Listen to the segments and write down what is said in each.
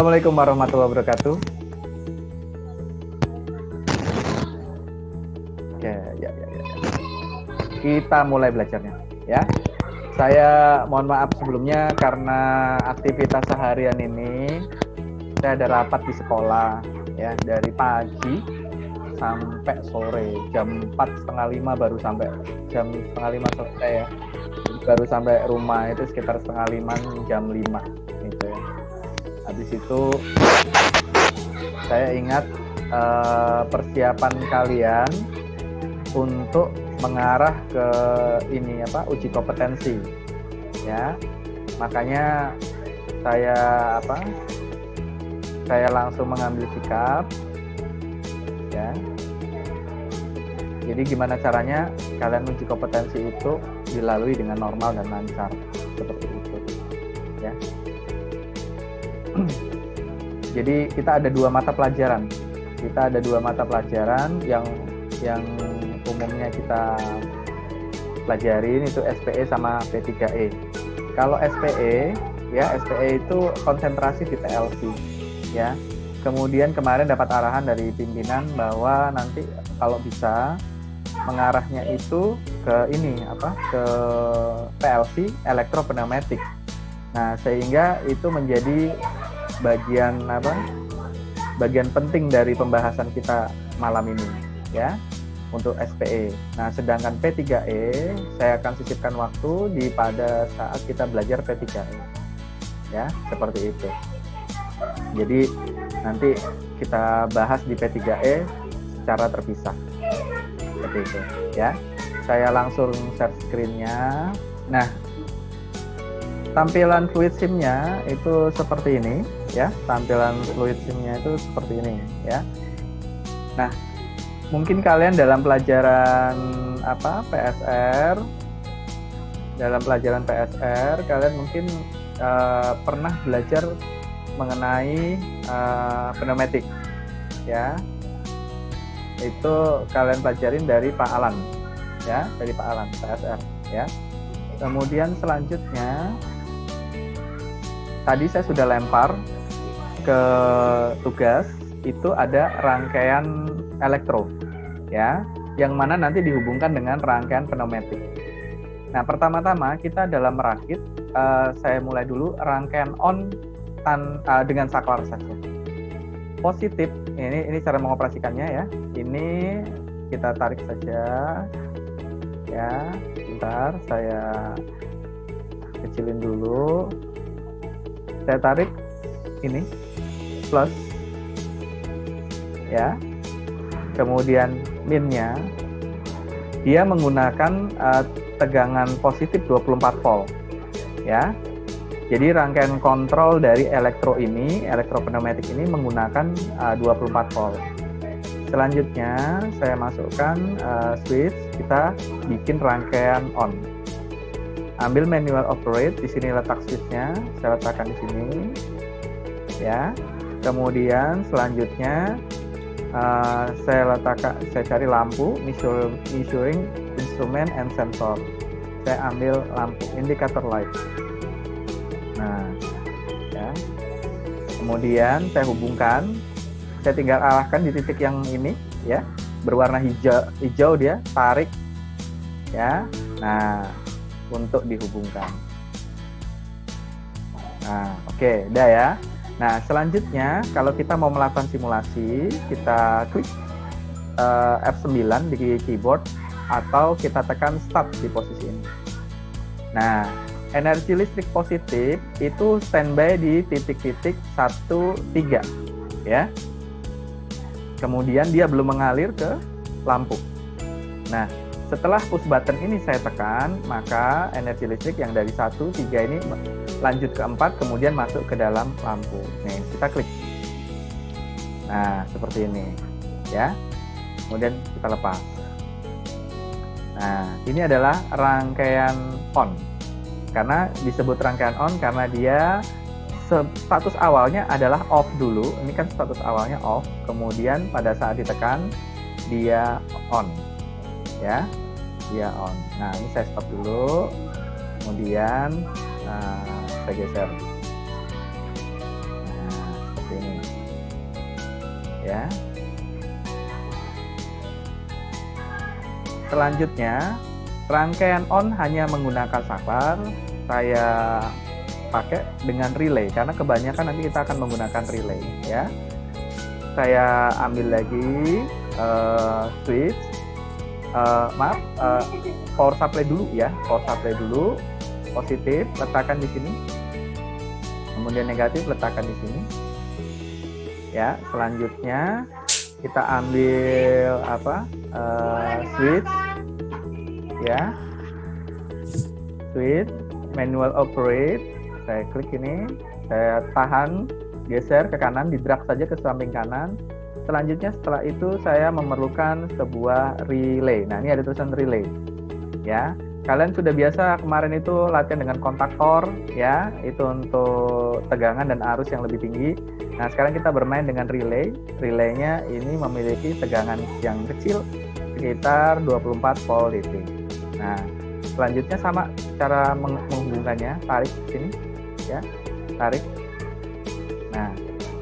Assalamualaikum warahmatullahi wabarakatuh. Oke, ya. Kita mulai belajarnya, ya. Saya mohon maaf sebelumnya karena aktivitas seharian ini saya ada rapat di sekolah, ya, dari pagi sampai sore, jam 4:30 baru sampai, jam 4:30 selesai ya. Baru sampai rumah itu sekitar 4:30, jam 5 gitu ya. Habis itu saya ingat persiapan kalian untuk mengarah ke ini uji kompetensi ya. Makanya saya langsung mengambil sikap ya. Jadi gimana caranya kalian uji kompetensi itu dilalui dengan normal dan lancar seperti itu ya. Jadi kita ada dua mata pelajaran. Yang umumnya kita pelajarin itu SPE sama P3E. Kalau SPE itu konsentrasi di PLC ya. Kemudian kemarin dapat arahan dari pimpinan bahwa nanti kalau bisa mengarahnya itu ke ke PLC, elektropneumatik. Nah, sehingga itu menjadi bagian penting dari pembahasan kita malam ini ya, untuk SPE. Nah, sedangkan P3E saya akan sisipkan waktu pada saat kita belajar P3E ya, seperti itu. Jadi nanti kita bahas di P3E secara terpisah seperti itu ya. Saya langsung share screen-nya. Nah, tampilan fluid sim-nya itu seperti ini ya. Tampilan fluid sim-nya itu seperti ini ya. Nah, mungkin kalian dalam pelajaran PSR kalian mungkin pernah belajar mengenai pneumatik ya. Itu kalian pelajarin dari Pak Alan ya, dari Pak Alan PSR ya. Kemudian selanjutnya tadi saya sudah lempar ke tugas, itu ada rangkaian elektro ya, yang mana nanti dihubungkan dengan rangkaian pneumatik. Nah, pertama-tama kita dalam merakit, saya mulai dulu rangkaian on dengan saklar saja. Positif, ini cara mengoperasikannya ya. Ini kita tarik saja ya. Bentar, saya kecilin dulu. Saya tarik ini plus ya. Kemudian minnya dia menggunakan tegangan positif 24 volt ya. Jadi rangkaian kontrol dari elektropneumatik ini menggunakan 24 volt. Selanjutnya saya masukkan switch, kita bikin rangkaian on. Ambil manual operate, di sini letak switchnya, saya letakkan di sini ya. Kemudian selanjutnya saya cari lampu, measuring instrument and sensor. Saya ambil lampu indicator light. Nah, ya. Kemudian saya hubungkan, saya tinggal arahkan di titik yang ini ya, berwarna hijau dia, tarik ya. Nah, untuk dihubungkan. Nah, oke, udah ya. Nah, selanjutnya kalau kita mau melakukan simulasi, kita klik F9 di keyboard atau kita tekan start di posisi ini. Nah, energi listrik positif itu standby di titik-titik 1, 3 ya. Kemudian dia belum mengalir ke lampu. Nah, setelah push button ini saya tekan, maka energi listrik yang dari 1, 3 ini lanjut ke 4, kemudian masuk ke dalam lampu. Nih, kita klik. Nah, seperti ini ya. Kemudian kita lepas. Nah, ini adalah rangkaian on. Karena disebut rangkaian on karena dia status awalnya adalah off dulu. Ini kan status awalnya off, kemudian pada saat ditekan dia on ya, dia on. Nah, ini saya stop dulu, kemudian saya geser. Nah, ya. Selanjutnya, rangkaian on hanya menggunakan saklar. Saya pakai dengan relay karena kebanyakan nanti kita akan menggunakan relay, ya. Saya ambil lagi switch, power supply dulu ya, power supply dulu. Positif letakkan di sini, kemudian negatif letakkan di sini, ya. Selanjutnya kita ambil switch, ya, switch manual operate. Saya klik ini, saya tahan, geser ke kanan, di drag saja ke samping kanan. Selanjutnya setelah itu saya memerlukan sebuah relay. Nah, ini ada tulisan relay, ya. Kalian sudah biasa kemarin itu latihan dengan kontaktor, ya, itu untuk tegangan dan arus yang lebih tinggi. Nah, sekarang kita bermain dengan relay. Relaynya ini memiliki tegangan yang kecil, sekitar 24 volt DC. Nah, selanjutnya sama cara menghubungkannya, tarik sini, ya, tarik. Nah,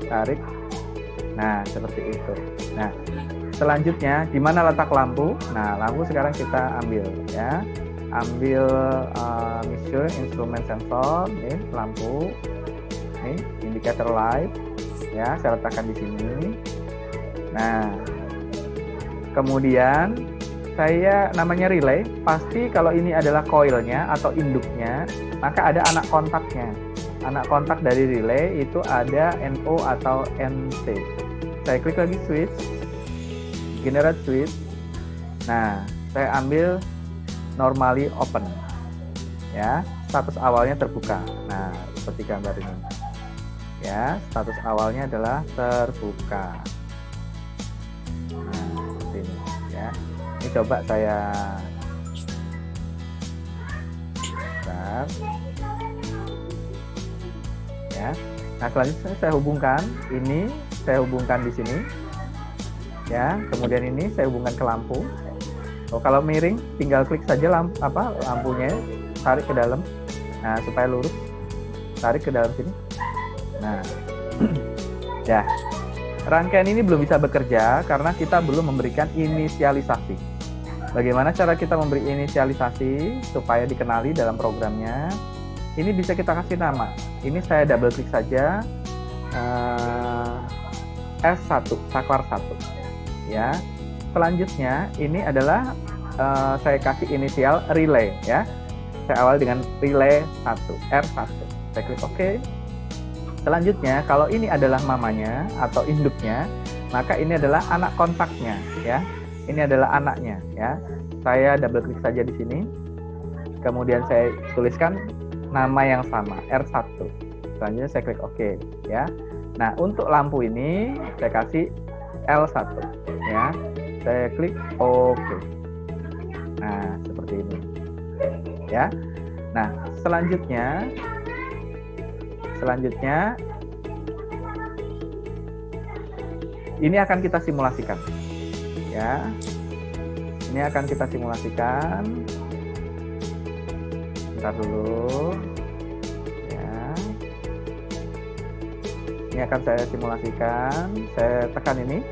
tarik. Nah, seperti itu. Nah, selanjutnya di mana letak lampu? Nah, lampu sekarang kita ambil, ya. Ambil measure instrument sensor, nih lampu, nih indicator light, ya, saya letakkan di sini. Nah, kemudian saya namanya relay, pasti kalau ini adalah coilnya atau induknya, maka ada anak kontaknya. Anak kontak dari relay itu ada NO atau NC. Saya klik lagi switch, generate switch. Nah, saya ambil normally open, ya, status awalnya terbuka. Nah, seperti gambar ini, ya, status awalnya adalah terbuka. Nah, seperti ini, ya. Ini coba saya bentar, ya. Nah, selanjutnya saya hubungkan ini, saya hubungkan di sini, ya. Kemudian ini saya hubungkan ke lampu. Kalau miring, tinggal klik saja lampunya, tarik ke dalam. Nah, supaya lurus, tarik ke dalam sini. Nah, ya. Rangkaian ini belum bisa bekerja karena kita belum memberikan inisialisasi. Bagaimana cara kita memberi inisialisasi supaya dikenali dalam programnya? Ini bisa kita kasih nama. Ini saya double klik saja, S1, saklar 1, ya. Selanjutnya ini adalah saya kasih inisial relay, ya. Saya awal dengan relay 1, R1. Saya klik OK. Selanjutnya kalau ini adalah mamanya atau induknya, maka ini adalah anak kontaknya, ya. Ini adalah anaknya, ya. Saya double klik saja di sini. Kemudian saya tuliskan nama yang sama, R1. Selanjutnya saya klik OK, ya. Nah, untuk lampu ini saya kasih L1, ya. Saya klik OK. Nah, seperti ini, ya. Nah, selanjutnya ini akan kita simulasikan, ya. Ini akan kita simulasikan. Bentar dulu, ya. Ini akan saya simulasikan. Saya tekan ini,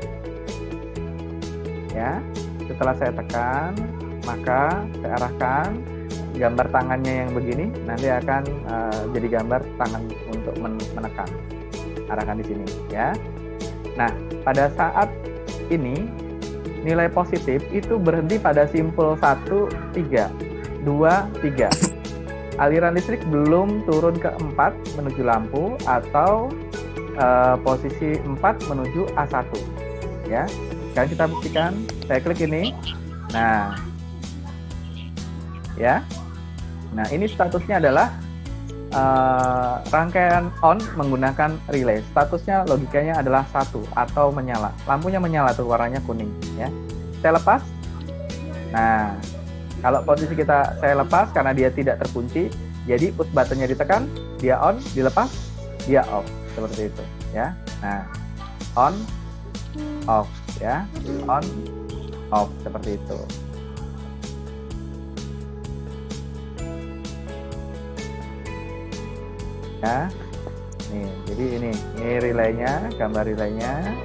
ya. Setelah saya tekan, maka saya arahkan gambar tangannya yang begini, nanti akan jadi gambar tangan untuk menekan. Arahkan di sini, ya. Nah, pada saat ini nilai positif itu berhenti pada simpul 1, 3, 2, 3. Aliran listrik belum turun ke 4 menuju lampu atau posisi 4 menuju A1, ya. Sekarang kita buktikan, saya klik ini. Nah, ya. Nah, ini statusnya adalah rangkaian on menggunakan relay. Statusnya logikanya adalah 1 atau menyala. Lampunya menyala tuh, warnanya kuning, ya. Saya lepas. Nah, kalau posisi saya lepas karena dia tidak terkunci, jadi push buttonnya ditekan, dia on, dilepas, dia off, seperti itu, ya. Nah, on, off, ya, on, off, seperti itu. Ya, nih, jadi ini relaynya, gambar relaynya,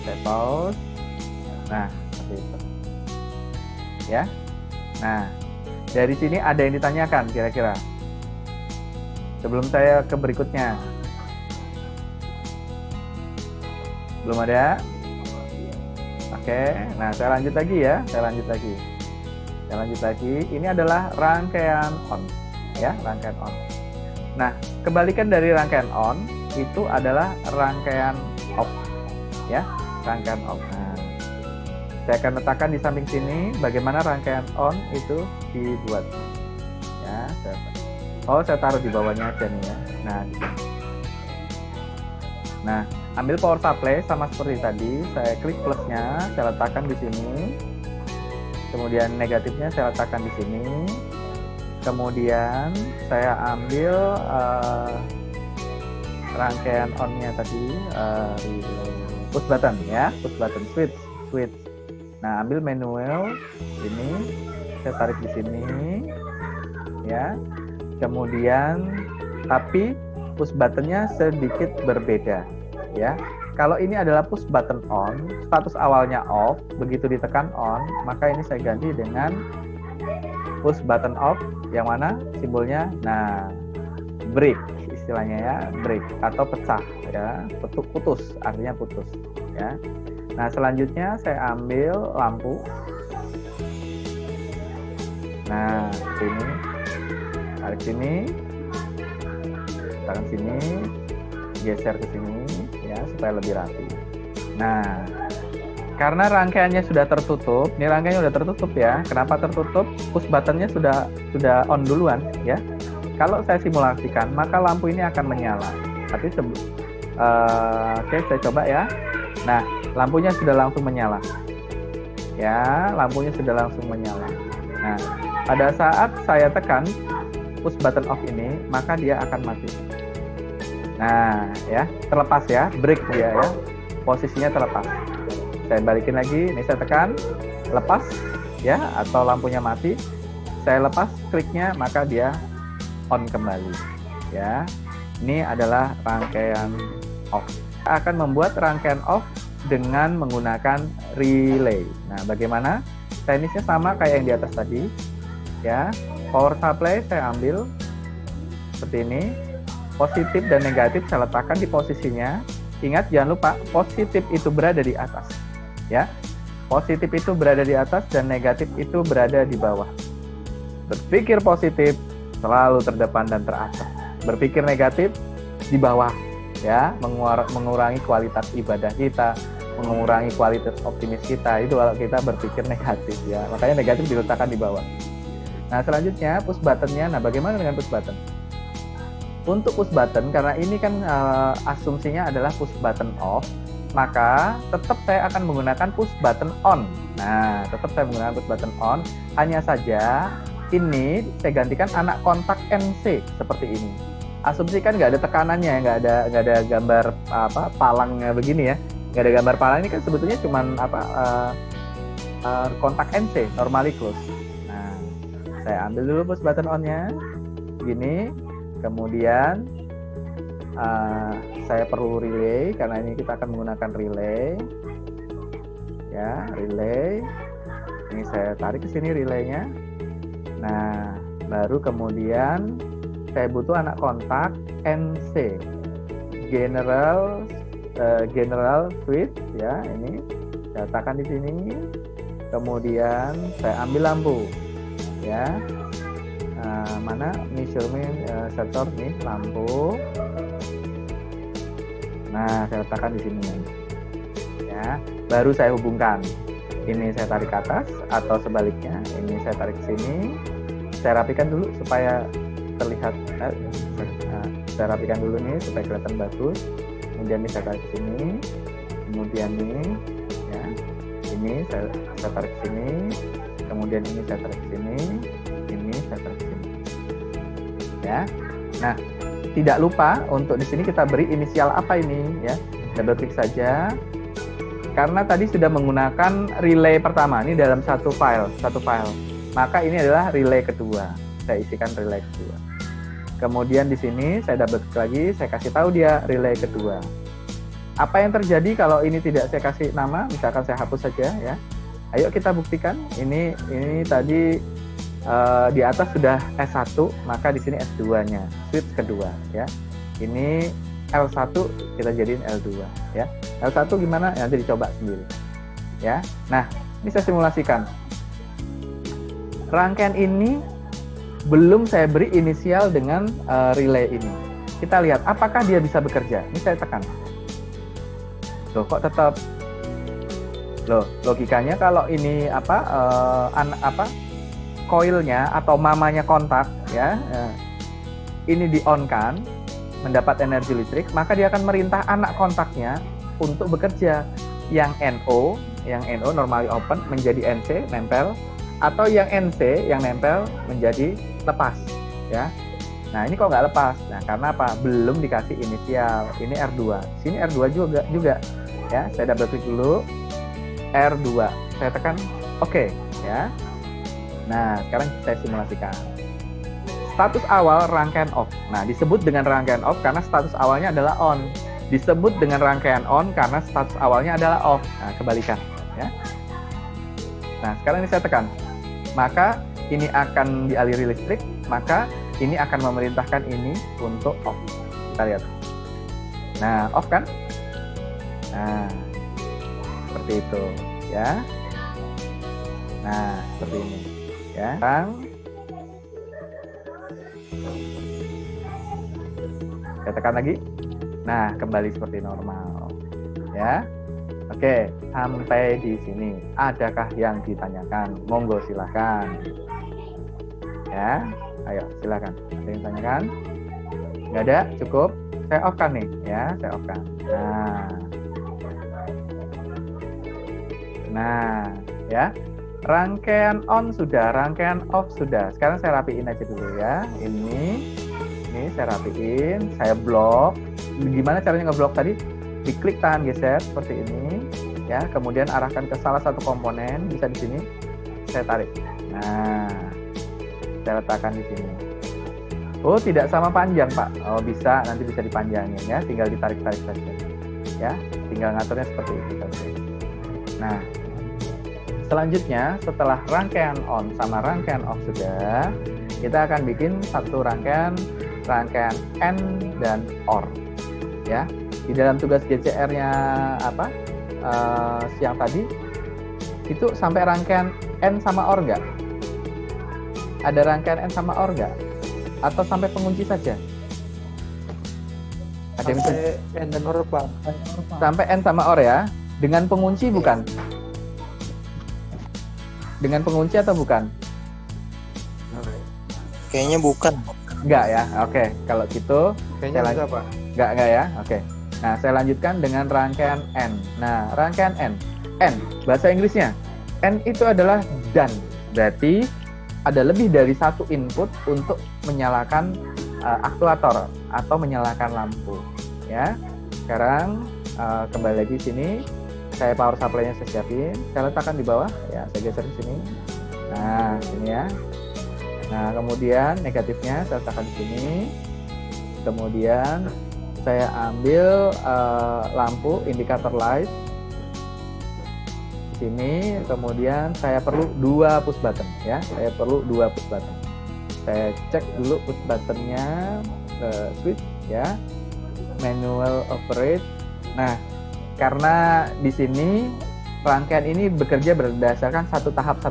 Saya pause. Nah, seperti itu. Ya. Nah, dari sini ada yang ditanyakan kira-kira? Sebelum saya ke berikutnya. Belum ada? Oke, nah saya lanjut lagi ya. Saya lanjut lagi. Ini adalah rangkaian on, ya, rangkaian on. Nah, kebalikan dari rangkaian on itu adalah rangkaian off, ya, rangkaian off. Nah, saya akan letakkan di samping sini bagaimana rangkaian on itu dibuat. Ya, saya taruh di bawahnya aja nih ya. Nah, di sini. Nah, ambil power supply sama seperti tadi, saya klik plusnya, saya letakkan di sini. Kemudian negatifnya saya letakkan di sini. Kemudian saya ambil rangkaian on-nya tadi, push button ya, push button switch. Nah, ambil manual ini, saya tarik di sini, ya. Kemudian, tapi push buttonnya sedikit berbeda, ya. Kalau ini adalah push button on, status awalnya off, begitu ditekan on, maka ini saya ganti dengan push button off, yang mana simbolnya, nah, break istilahnya ya, break atau pecah ya, putus, artinya putus ya. Nah, selanjutnya saya ambil lampu. Nah, sini, tarik sini, tarik sini, geser ke sini ya supaya lebih rapi. Nah, karena rangkaiannya sudah tertutup, ini rangkaiannya sudah tertutup ya. Kenapa tertutup? Push buttonnya sudah on duluan ya. Kalau saya simulasikan, maka lampu ini akan menyala. Tapi oke, saya coba ya. Nah, lampunya sudah langsung menyala. Ya, lampunya sudah langsung menyala. Nah, pada saat saya tekan push button off ini, maka dia akan mati. Nah, ya, terlepas ya, break dia ya. Posisinya terlepas. Saya balikin lagi, ini saya tekan, lepas ya, atau lampunya mati. Saya lepas kliknya, maka dia on kembali ya. Ini adalah rangkaian off. Akan membuat rangkaian off dengan menggunakan relay. Nah, bagaimana? Teknisnya sama kayak yang di atas tadi ya. Power supply saya ambil seperti ini. Positif dan negatif saya letakkan di posisinya. Ingat, jangan lupa positif itu berada di atas ya. Positif itu berada di atas dan negatif itu berada di bawah. Berpikir positif selalu terdepan dan teratas. Berpikir negatif di bawah ya, mengurangi kualitas ibadah kita, mengurangi kualitas optimis kita. Itu kalau kita berpikir negatif ya. Makanya negatif diletakkan di bawah. Nah, selanjutnya push buttonnya. Nah, bagaimana dengan push button? Untuk push button, karena ini kan asumsinya adalah push button off, maka tetap saya akan menggunakan push button on. Nah, tetap saya menggunakan push button on. Hanya saja ini saya gantikan anak kontak NC seperti ini. Asumsikan nggak ada tekanannya, nggak ada gambar palangnya begini ya, nggak ada gambar palang. Ini kan sebetulnya cuman kontak NC, normally close. Nah, saya ambil dulu push button on-nya, gini. Kemudian saya perlu relay, karena ini kita akan menggunakan relay ya, relay. Ini saya tarik ke sini relaynya. Nah, baru kemudian saya butuh anak kontak NC, general switch ya. Ini saya letakkan di sini. Kemudian saya ambil lampu ya. Mana measurement sensor nih, lampu. Nah, saya letakkan di sini ya. Baru saya hubungkan. Ini saya tarik ke atas atau sebaliknya. Ini saya tarik ke sini. Saya rapikan dulu supaya terlihat. Saya rapikan dulu nih supaya kelihatan bagus. Kemudian ini saya tarik ke sini. Kemudian ini ya. Ini saya tarik ke sini. Kemudian ini saya tarik ke sini. Ini saya tarik ke sini. Ya. Nah, tidak lupa untuk di sini kita beri inisial apa ini ya. Double klik saja. Karena tadi sudah menggunakan relay pertama, ini dalam satu file. Maka ini adalah relay kedua. Saya isikan relay kedua. Kemudian di sini saya double klik lagi, saya kasih tahu dia relay kedua. Apa yang terjadi kalau ini tidak saya kasih nama? Misalkan saya hapus saja ya. Ayo kita buktikan. Ini tadi di atas sudah S1, maka di sini S2-nya, switch kedua ya. Ini L1 kita jadiin L2 ya. L1 gimana? Nanti dicoba sendiri. Ya. Nah, ini saya simulasikan. Rangkaian ini belum saya beri inisial dengan relay ini. Kita lihat apakah dia bisa bekerja. Ini saya tekan. Loh, kok tetap? Loh, logikanya kalau ini koilnya atau mamanya kontak ya, ini di-on-kan, mendapat energi listrik, maka dia akan merintah anak kontaknya untuk bekerja. Yang NO normally open menjadi NC nempel, atau yang NC yang nempel menjadi lepas ya. Nah, ini kok nggak lepas? Nah, karena apa? Belum dikasih inisial. Ini R2. Sini R2 juga ya. Saya double klik dulu. R2. Saya tekan oke ya. Nah, sekarang saya simulasikan. Status awal rangkaian off. Nah, disebut dengan rangkaian off karena status awalnya adalah on. Disebut dengan rangkaian on karena status awalnya adalah off. Nah, kebalikan ya. Nah, sekarang ini saya tekan. Maka ini akan dialiri listrik, maka ini akan memerintahkan ini untuk off. Kita lihat. Nah, off kan? Nah, seperti itu ya. Nah, seperti ini ya. Sekarang saya tekan lagi. Nah, kembali seperti normal ya. Oke, sampai di sini adakah yang ditanyakan? Monggo silakan ya. Ayo silakan. Ada yang tanyakan? Nggak ada? Cukup? Saya off kan nih ya. Saya off kan. Nah ya, rangkaian on sudah, rangkaian off sudah. Sekarang saya rapiin aja dulu ya. Ini saya rapiin, saya blok. Gimana caranya ngeblok tadi? Diklik tahan geser seperti ini ya, kemudian arahkan ke salah satu komponen, bisa di sini. Saya tarik. Nah, saya letakkan di sini. Oh, tidak sama panjang, Pak. Oh, bisa, nanti bisa dipanjangin ya, tinggal ditarik-tarik saja. Ya, tinggal ngaturnya seperti itu saja. Nah, selanjutnya setelah rangkaian on sama rangkaian off sudah, kita akan bikin satu rangkaian N dan OR. Ya, di dalam tugas GCR-nya siang tadi itu sampai rangkaian N sama OR nggak? Ada rangkaian N sama OR nggak? Atau sampai pengunci saja? Ada yang sampai N dan OR, Pak. Sampai N sama OR ya? Dengan pengunci bukan? Dengan pengunci atau bukan? Kayaknya bukan. Enggak ya? Oke, kalau gitu Kayaknya enggak, Pak. Enggak ya? Oke. Nah, saya lanjutkan dengan rangkaian N. Nah, rangkaian N. N, bahasa Inggrisnya. N itu adalah done. Berarti ada lebih dari satu input untuk menyalakan aktuator atau menyalakan lampu. Ya. Sekarang kembali lagi sini. Saya power supply-nya saya siapin. Saya letakkan di bawah. Ya, saya geser di sini. Nah, sini ya. Nah, kemudian negatifnya saya letakkan di sini. Kemudian saya ambil lampu indikator light di sini. Kemudian saya perlu 2 push button ya. Saya perlu 2 push button. Saya cek dulu push buttonnya, switch ya, manual operate. Nah, karena di sini rangkaian ini bekerja berdasarkan satu tahap.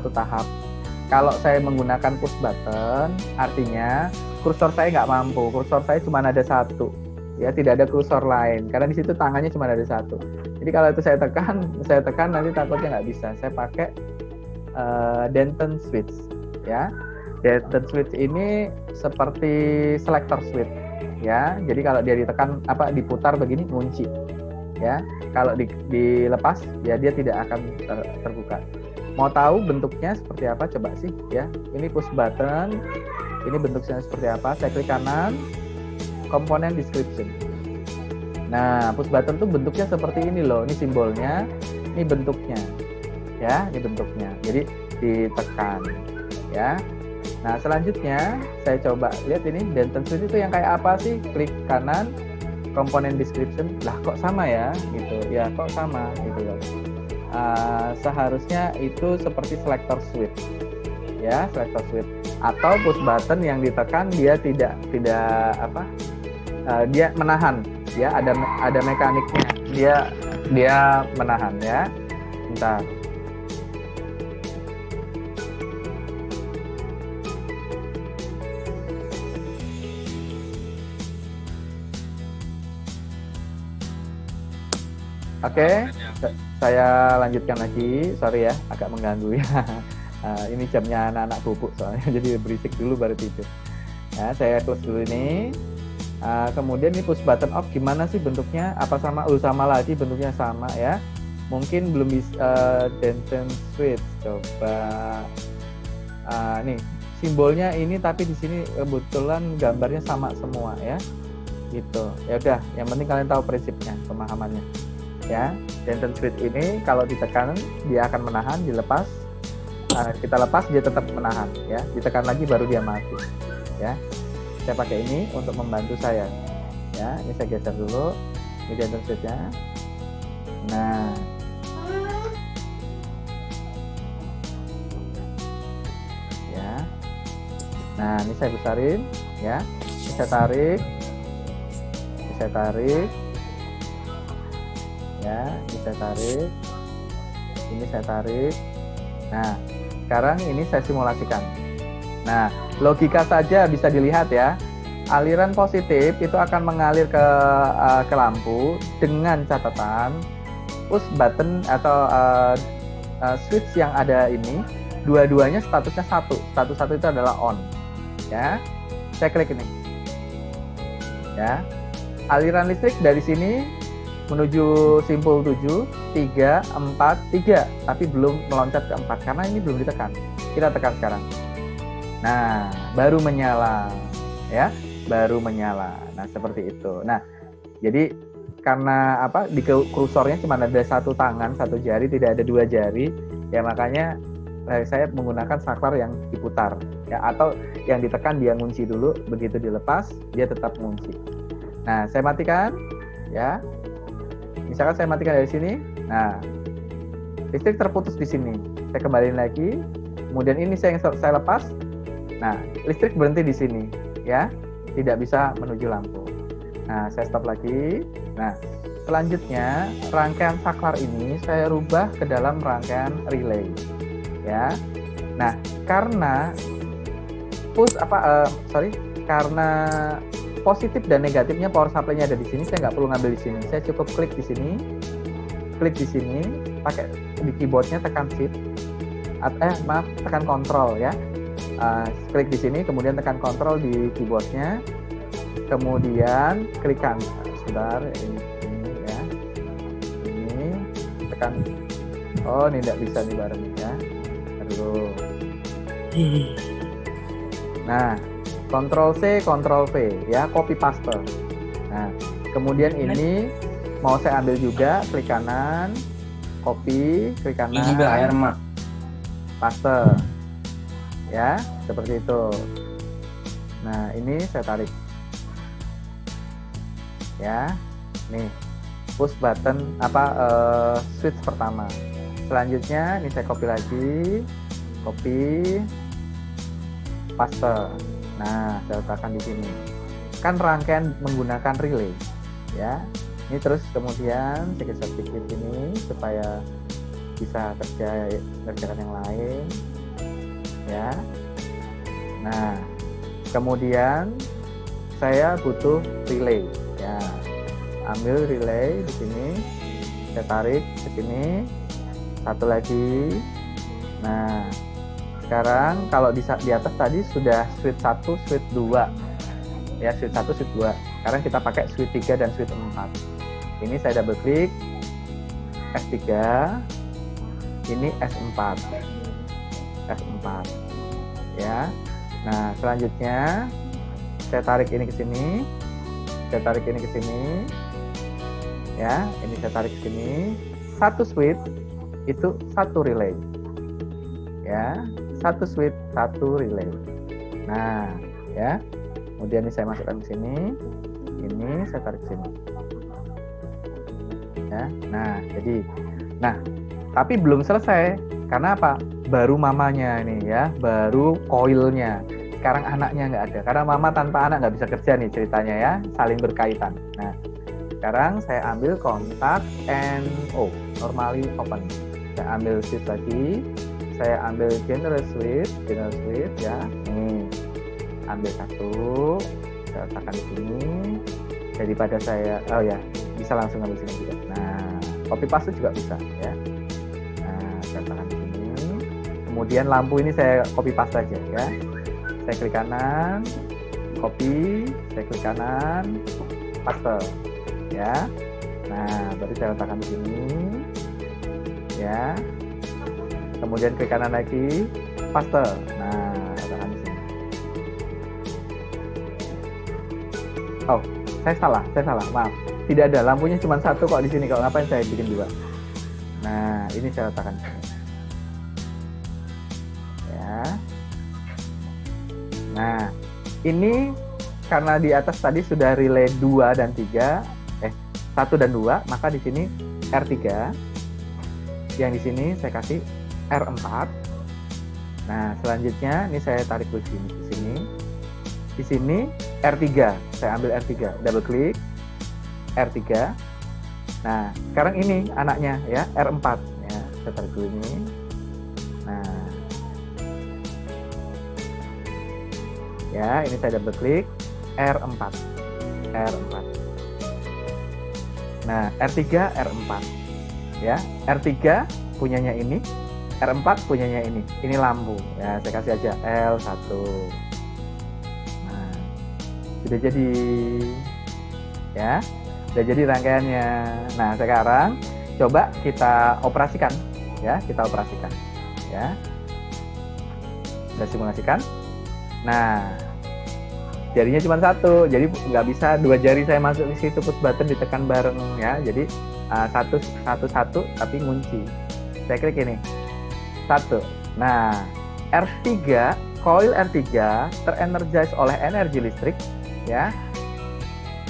Kalau saya menggunakan push button, artinya kursor saya nggak mampu. Kursor saya cuma ada satu. Ya, tidak ada kursor lain karena di situ tangannya cuma ada satu. Jadi kalau itu saya tekan nanti takutnya nggak bisa. Saya pakai Denton switch ya. Denton switch ini seperti selector switch ya. Jadi kalau dia ditekan diputar begini ngunci ya. Kalau dilepas ya dia tidak akan terbuka. Mau tahu bentuknya seperti apa? Coba sih ya. Ini push button. Ini bentuknya seperti apa? Saya klik kanan. Komponen description. Nah, push button tuh bentuknya seperti ini loh. Ini simbolnya, ini bentuknya. Ya, ini bentuknya. Jadi ditekan, ya. Nah, selanjutnya saya coba lihat ini Denton switch itu yang kayak apa sih? Klik kanan, komponen description, lah kok sama ya gitu ya, kok sama gitu loh. Seharusnya itu seperti selector switch ya, selector switch atau push button yang ditekan dia tidak dia menahan ya, ada mekaniknya, dia menahan ya. Bentar. Oke, saya lanjutkan lagi. Sorry ya, agak mengganggu ya. Ini jamnya anak-anak bubuk soalnya, jadi berisik dulu baru tidur. Ya, saya close dulu ini. Kemudian ini push button off gimana sih bentuknya? Apa sama? Sama lagi bentuknya sama ya. Mungkin belum bisa Denton switch. Coba nih simbolnya ini, tapi di sini kebetulan gambarnya sama semua ya. Gitu. Ya udah, yang penting kalian tahu prinsipnya, pemahamannya. Ya, Denton switch ini kalau ditekan dia akan menahan, dilepas kita lepas dia tetap menahan ya, ditekan lagi baru dia mati ya. Saya pakai ini untuk membantu saya ya. Ini saya geser dulu, ini Denton switch-nya. Nah, ya, nah ini saya besarin ya, ini saya tarik, ya, ini saya tarik. Nah, sekarang ini saya simulasikan. Nah, logika saja bisa dilihat ya. Aliran positif itu akan mengalir ke lampu dengan catatan push button atau switch yang ada ini dua-duanya statusnya satu. Status satu itu adalah on. Ya. Saya klik ini. Ya. Aliran listrik dari sini menuju simpul 7, 3, 4, 3, tapi belum meloncat ke 4 karena ini belum ditekan. Kita tekan sekarang. Nah, baru menyala ya, baru menyala. Nah, seperti itu. Nah, jadi karena di kursornya cuma ada satu tangan, satu jari, tidak ada dua jari, ya makanya saya menggunakan saklar yang diputar ya, atau yang ditekan dia ngunci dulu, begitu dilepas dia tetap ngunci. Nah, saya matikan ya. Misalkan saya matikan dari sini, nah listrik terputus di sini. Saya kembaliin lagi, kemudian ini saya lepas. Nah, listrik berhenti di sini, ya, tidak bisa menuju lampu. Nah, saya stop lagi. Nah, selanjutnya rangkaian saklar ini saya rubah ke dalam rangkaian relay, ya. Nah, karena karena positif dan negatifnya power supply-nya ada di sini, saya nggak perlu ngambil di sini. Saya cukup klik di sini, pakai di keyboardnya tekan shift, tekan kontrol ya. Klik di sini, kemudian tekan kontrol di keyboardnya, kemudian klikkan. Sebentar, ini ya, ini tekan. Oh, ini nggak bisa nih bareng ya. Aduh. Nah. Ctrl C, Ctrl V, ya, copy paste. Nah, kemudian ini mau saya ambil juga, klik kanan, copy, klik kanan. Ini juga air mak. Paste, ya, seperti itu. Nah, ini saya tarik, ya, nih, push button switch pertama. Selanjutnya, ini saya copy lagi, paste. Nah, saya letakkan di sini. Kan rangkaian menggunakan relay, ya. Ini terus kemudian saya geser sedikit ini supaya bisa kerjakan yang lain, ya. Nah, kemudian saya butuh relay, ya. Ambil relay di sini, saya tarik ke sini, satu lagi. Nah, sekarang kalau di atas tadi sudah switch 1, switch 2 ya, switch 1, switch 2. Sekarang kita pakai switch 3 dan switch 4. Ini saya double klik S3, ini S4 ya. Nah, selanjutnya saya tarik ini ke sini, ya, ini saya tarik ke sini. Satu switch itu satu relay, ya, satu switch satu relay. Nah, ya, kemudian ini saya masukkan ke sini, ini saya tarik ke sini. ya. Nah, tapi belum selesai. Karena apa? Baru mamanya ini ya, baru koilnya. Sekarang anaknya nggak ada. Karena mama tanpa anak nggak bisa kerja nih ceritanya ya, saling berkaitan. Nah, sekarang saya ambil kontak NO, normally open. Saya ambil switch lagi, saya ambil general switch ya. Nih, ambil satu, saya letakkan di sini. Daripada saya, bisa langsung ambil sini juga. Nah, copy paste juga bisa ya. Nah, saya letakkan di sini. Kemudian lampu ini saya copy paste aja ya. Saya klik kanan, copy, saya klik kanan, paste ya. Nah, baru saya letakkan di sini ya. Kemudian klik kanan lagi, paste. Nah, letakkan di sini. Oh, saya salah, maaf. Tidak ada, lampunya cuma satu kok di sini. Kalau ngapain saya bikin dua? Nah, ini saya letakkan di sini. Ya. Nah, ini karena di atas tadi sudah relay 2 dan 3, 1 dan 2, maka di sini R3. Yang di sini saya kasih R4. Nah, selanjutnya ini saya tarik ke sini, di sini. Di sini R3, saya ambil R3, double klik R3. Nah, sekarang ini anaknya ya, R4 ya, saya tarik dulu ini. Nah, ya, ini saya double klik R4. Nah, R3, R4 ya. R3 punyanya ini, R4 punyanya ini. Ini lampu ya, saya kasih aja L1. Nah, sudah jadi ya. Sudah jadi rangkaiannya. Nah, sekarang coba kita operasikan ya, kita operasikan ya. Kita simulasikan. Nah, jarinya cuma satu, jadi nggak bisa 2 jari saya masuk di situ, push button ditekan bareng ya. Jadi satu tapi ngunci. Saya klik ini 1. Nah, R3, coil R3 terenergize oleh energi listrik ya.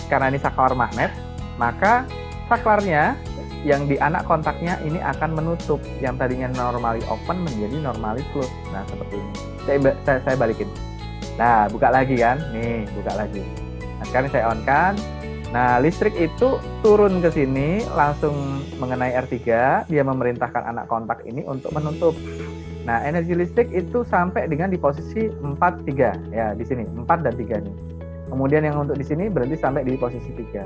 Karena ini saklar magnet, maka saklarnya yang di anak kontaknya ini akan menutup yang tadinya normally open menjadi normally close. Nah, seperti ini. Saya balikin. Nah, buka lagi kan? Nih, buka lagi. Nah, sekarang saya on kan. Nah, listrik itu turun ke sini langsung mengenai R3, dia memerintahkan anak kontak ini untuk menutup. Nah, energi listrik itu sampai dengan di posisi 4, 3 ya, di sini 4 dan 3 nih. Kemudian yang untuk di sini berhenti sampai di posisi 3.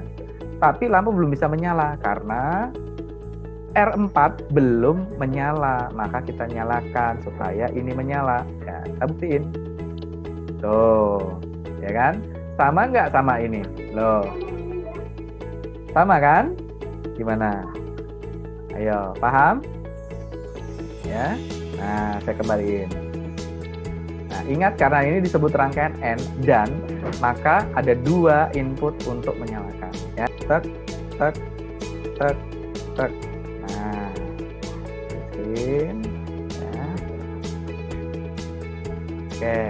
Tapi lampu belum bisa menyala karena R4 belum menyala. Maka kita nyalakan supaya ini menyala. Ya, kita buktiin. Tuh, ya kan? Sama nggak sama ini? Loh. Sama kan? Gimana? Ayo, paham? Ya. Nah, saya kembaliin. Nah, ingat karena ini disebut rangkaian N dan maka ada 2 input untuk menyalakan. Ya, tek, tek, tek, tek. Nah, bikin. Ya. Oke.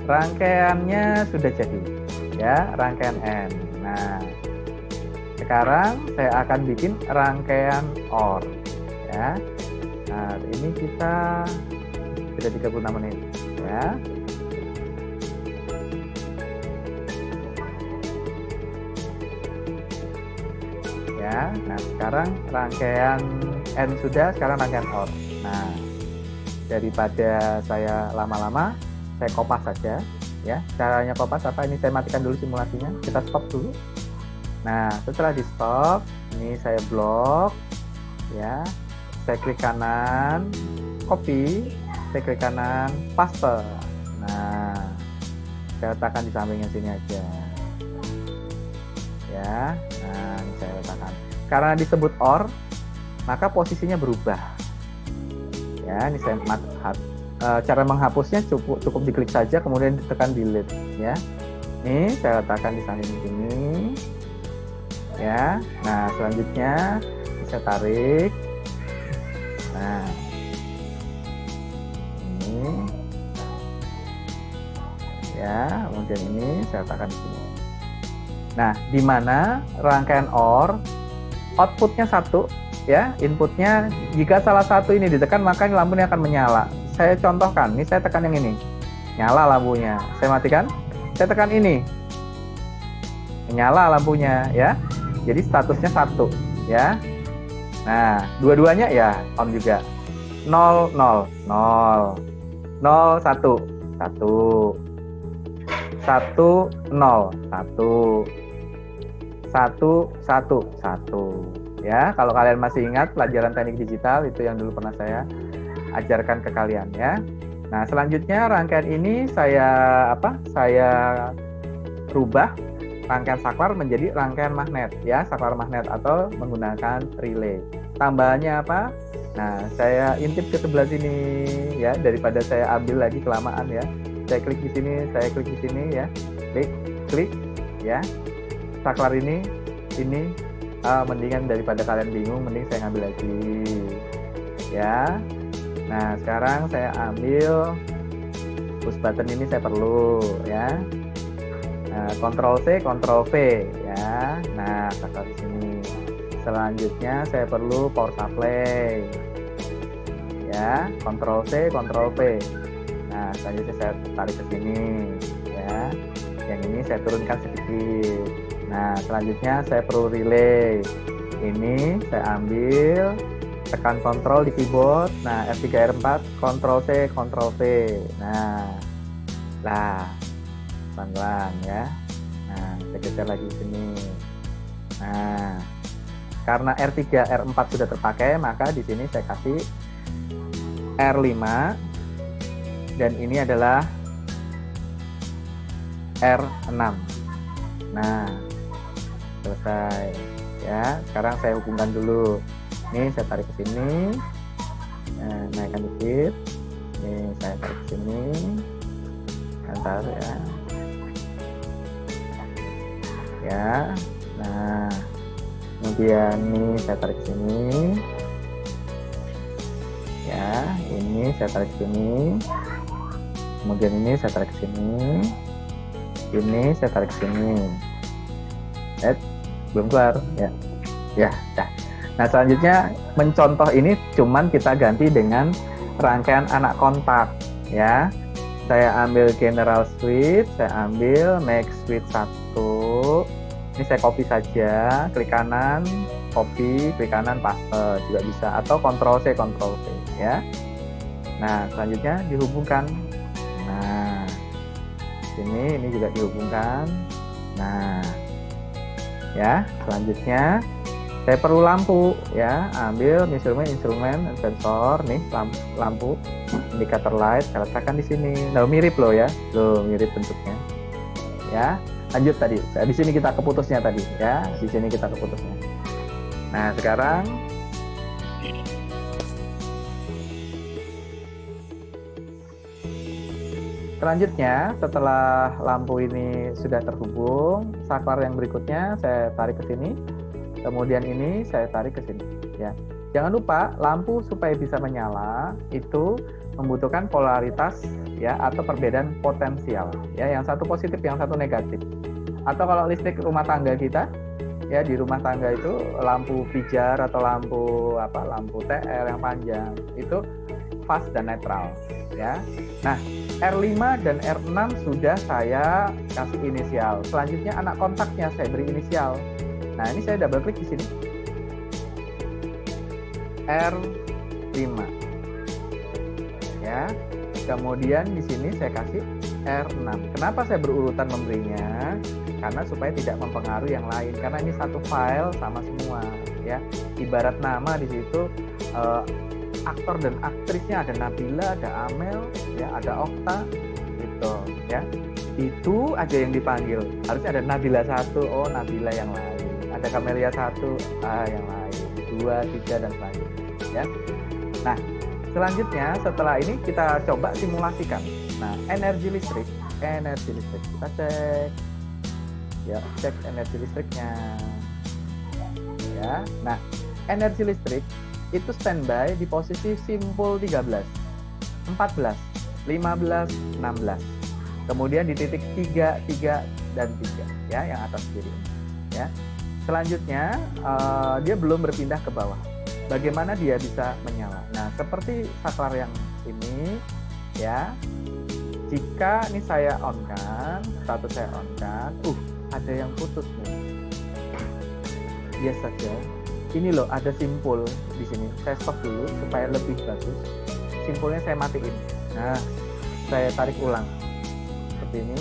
Rangkaiannya sudah jadi. Ya, rangkaian N. Nah, sekarang saya akan bikin rangkaian OR ya. Nah, ini kita sudah 36 menit ya. Ya, nah sekarang rangkaian N sudah, sekarang rangkaian OR. Nah, daripada saya lama-lama, saya kopas saja ya. Caranya kopas apa? Ini saya matikan dulu simulasinya. Kita stop dulu. Nah, setelah di stop, ini saya blok ya. Saya klik kanan, copy, saya klik kanan, paste. Nah, saya letakkan di sampingnya sini aja. Ya, nah ini saya letakkan. Karena disebut OR, maka posisinya berubah. Ya, ini saya cara menghapusnya cukup diklik saja, kemudian ditekan delete. Ya, ini saya letakkan di samping sini. Ya, nah selanjutnya saya tarik. Nah, ini ya, kemudian ini saya letakkan di sini. Nah, di mana rangkaian OR outputnya 1, ya, inputnya. Jika salah satu ini ditekan, maka lampunya akan menyala. Saya contohkan, ini saya tekan yang ini, nyala lampunya. Saya matikan, saya tekan ini, menyala lampunya, ya. Jadi statusnya 1, ya. Nah, dua-duanya ya on juga. 0 0 0 0 1 1 1 0 1 1 1 1, ya. Kalau kalian masih ingat pelajaran teknik digital itu yang dulu pernah saya ajarkan ke kalian, ya. Nah, selanjutnya rangkaian ini saya rubah rangkaian saklar menjadi rangkaian magnet, ya, saklar magnet atau menggunakan relay. Tambahannya apa? Nah, saya intip ke sebelah sini, ya, daripada saya ambil lagi kelamaan, ya. Saya klik di sini, saya klik di sini, ya. Klik, ya. Saklar ini mendingan daripada kalian bingung, mending saya ngambil lagi, ya. Nah, sekarang saya ambil push button ini, saya perlu, ya. Nah, Ctrl C, Ctrl V, ya. Nah, saklar di sini. Selanjutnya saya perlu power supply, ya. Ctrl C, Ctrl V. Nah, selanjutnya saya tarik ke sini, ya. Yang ini saya turunkan sedikit. Nah, selanjutnya saya perlu relay. Ini saya ambil, tekan Ctrl di keyboard. Nah, F3 R4, Ctrl C, Ctrl V. Nah, pelan-pelan, ya. Nah, saya geser lagi di sini. Nah, karena R3 R4 sudah terpakai, maka di sini saya kasih R5 dan ini adalah R6. Nah, selesai, ya. Sekarang saya hubungkan dulu. Ini saya tarik ke sini. Nah, naikkan dikit. Ini saya tarik ke sini. Antar, ya. Ya. Nah, kemudian ini saya tarik ke sini. Ya, ini saya tarik ke sini. Kemudian ini saya tarik ke sini. Ini saya tarik ke sini. Belum keluar, ya. Ya, dah. Nah, selanjutnya mencontoh ini cuman kita ganti dengan rangkaian anak kontak, ya. Saya ambil general switch, saya ambil max switch 1. Ini saya copy saja, klik kanan, copy, klik kanan, paste juga bisa, atau Ctrl C, Ctrl V, ya. Nah, selanjutnya dihubungkan. Nah, ini juga dihubungkan. Nah, ya, selanjutnya saya perlu lampu, ya. Ambil instrumen sensor nih, lampu indikator light, saya letakkan di sini. Nah, mirip loh, ya. Loh, mirip bentuknya. Ya. Lanjut tadi. Di sini kita keputusnya tadi, ya. Di sini kita keputusnya. Nah, sekarang selanjutnya setelah lampu ini sudah terhubung, saklar yang berikutnya saya tarik ke sini. Kemudian ini saya tarik ke sini, ya. Jangan lupa lampu supaya bisa menyala itu membutuhkan polaritas, ya, atau perbedaan potensial, ya, yang satu positif, yang satu negatif. Atau kalau listrik rumah tangga kita, ya, di rumah tangga itu lampu pijar atau lampu TL yang panjang itu fast dan netral, ya. Nah, R5 dan R6 sudah saya kasih inisial. Selanjutnya anak kontaknya saya beri inisial. Nah, ini saya double klik di sini. R5. Ya. Kemudian di sini saya kasih R6. Kenapa saya berurutan memberinya? Karena supaya tidak mempengaruhi yang lain. Karena ini satu file sama semua, ya. Ibarat nama di situ aktor dan aktrisnya ada Nabila, ada Amel, ya, ada Okta, gitu, ya. Itu aja yang dipanggil. Harusnya ada Nabila 1, oh Nabila yang lain. Ada Kamelia 1, yang lain. 2, 3 dan selanjutnya, ya. Nah, selanjutnya setelah ini kita coba simulasikan. Nah, energi listrik kita cek, ya, cek energi listriknya, ya. Nah, energi listrik itu standby di posisi simpul 13, 14, 15, 16. Kemudian di titik 3, 3 dan 3, ya, yang atas kiri, ya. selanjutnya dia belum berpindah ke bawah. Bagaimana dia bisa menyala? Nah, seperti saklar yang ini, ya. Jika ini saya on kan, status saya on kan, ada yang putus nih. Biasa saja. Ini loh, ada simpul di sini. Saya stop dulu supaya lebih bagus. Simpulnya saya matiin. Nah, saya tarik ulang. Seperti ini.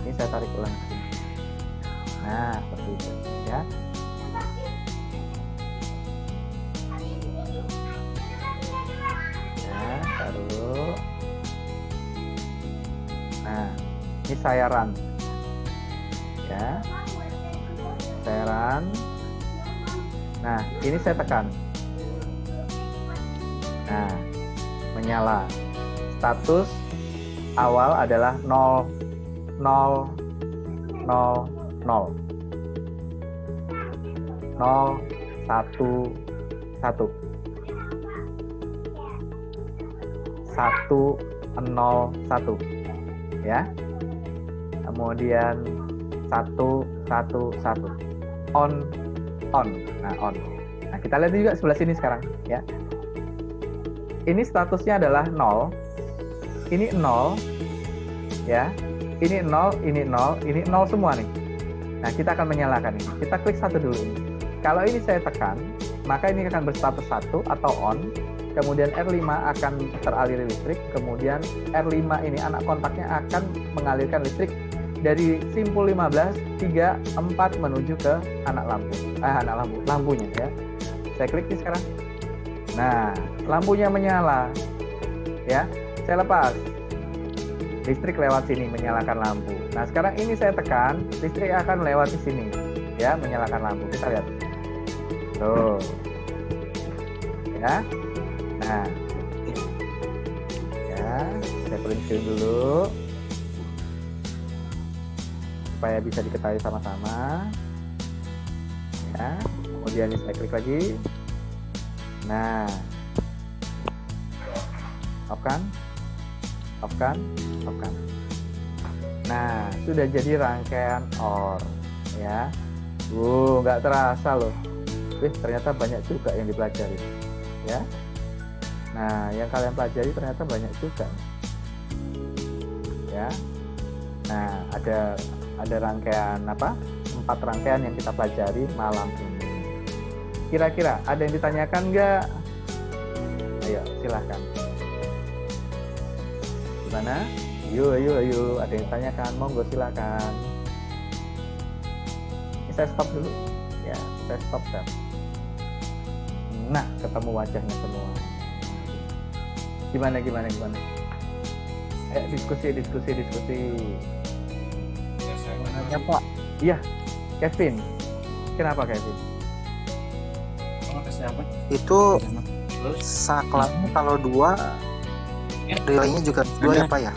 Ini saya tarik ulang. Nah, seperti itu, ya. Nah, taruh. Nah, ini saya run. Ya. Saya run. Nah, ini saya tekan. Nah, menyala. Status awal adalah 0 0 0 0 0 1 1 1 1 ya. Kemudian 1 1 1 on. Nah, on. Nah, kita lihat juga sebelah sini sekarang ya. Ini statusnya adalah 0. Ini 0 ya. Ini 0, ini 0, ini 0 semua nih. Nah, kita akan menyalakan ini. Kita klik satu dulu ini. Kalau ini saya tekan, maka ini akan berstatus 1 atau on. Kemudian R5 akan teraliri listrik. Kemudian R5 ini anak kontaknya akan mengalirkan listrik dari simpul 15, 3, 4 menuju ke lampunya ya. Saya klik nih sekarang. Nah, lampunya menyala. Ya, saya lepas. Listrik lewat sini menyalakan lampu. Nah, sekarang ini saya tekan, listrik akan melewati sini, ya, menyalakan lampu. Kita lihat. Tuh. Ya. Nah. Ya, saya print screen dulu. Supaya bisa diketahui sama-sama. Ya, kemudian ini saya klik lagi. Nah. Off kan? Off kan? Off kan? Nah, sudah jadi rangkaian OR ya. Nggak terasa loh. Ternyata banyak juga yang dipelajari ya. Nah, yang kalian pelajari ternyata banyak juga ya. Nah, ada rangkaian 4 rangkaian yang kita pelajari malam ini. Kira-kira ada yang ditanyakan nggak? Ayo, silahkan. Gimana? Ayo. Ada yang tanyakan? Monggo silakan. Ini saya stop dulu. Ya, saya stop. Nah, ketemu wajahnya semua. Gimana? Ayo diskusi. Ya, Pak. Iya, Kevin. Kenapa Kevin? Itu saklarnya kalau 2, relaynya juga 2 ya, Pak ya?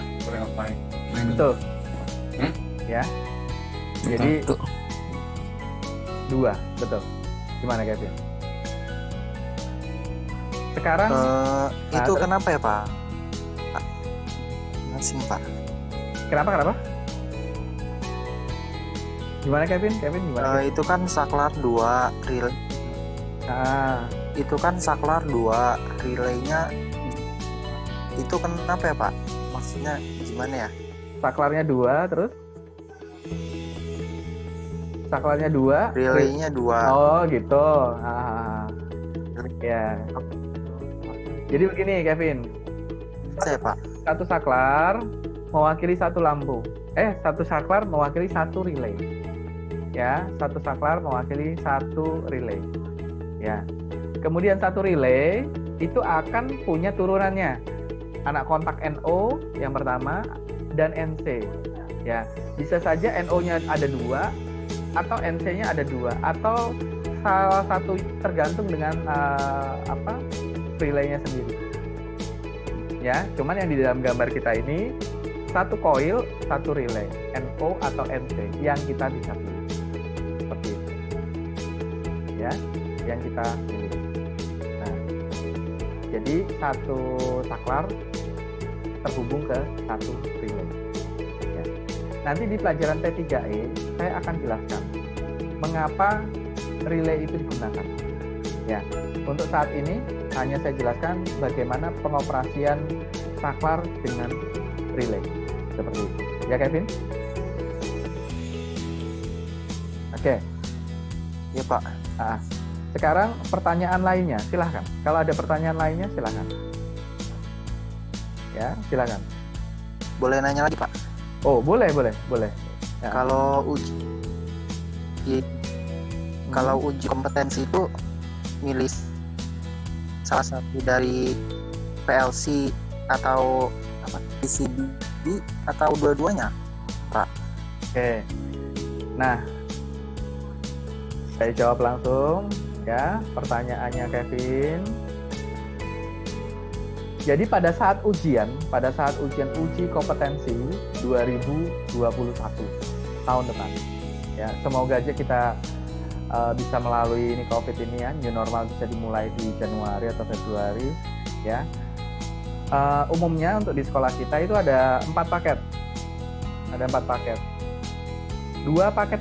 Betul. Ya. Jadi 2, betul. Gimana Kevin? Sekarang itu kenapa ya, Pak? Masih, Pak. Kenapa? Gimana Kevin? Gimana? Itu kan saklar 2, relay. Itu kan saklar 2, relaynya itu kenapa ya, Pak? Maksudnya gimana ya? Saklarnya 2, terus? Saklarnya 2, relaynya 2. Oh, gitu. Ya. Jadi begini, Kevin. Saya, Pak. Satu saklar mewakili satu lampu. Satu saklar mewakili satu relay. Ya, satu saklar mewakili satu relay. Ya. Kemudian satu relay itu akan punya turunannya. Anak kontak NO yang pertama dan NC. Ya, bisa saja NO-nya ada 2 atau NC-nya ada 2 atau salah satu tergantung dengan relay-nya sendiri. Ya, cuman yang di dalam gambar kita ini satu coil, satu relay, NO atau NC yang kita bisa pilih. Seperti itu. Ya, yang kita pilih. Nah, jadi satu saklar terhubung ke satu relay. Ya. Nanti di pelajaran T3E saya akan jelaskan mengapa relay itu digunakan. Ya, untuk saat ini hanya saya jelaskan bagaimana pengoperasian saklar dengan relay seperti itu. Ya, Kevin? Oke. Ya Pak. Sekarang pertanyaan lainnya, silahkan. Kalau ada pertanyaan lainnya, silahkan. Ya, silahkan. Boleh nanya lagi Pak? Oh, boleh. Ya. Kalau uji kompetensi itu milih salah satu dari PLC atau PCB atau dua-duanya, Pak? Oke. Nah, saya jawab langsung ya pertanyaannya Kevin. Jadi pada saat uji kompetensi 2021 tahun depan, ya semoga aja kita bisa melalui ini COVID ini ya, new normal bisa dimulai di Januari atau Februari, ya. Umumnya untuk di sekolah kita itu ada 4 paket, 2 paket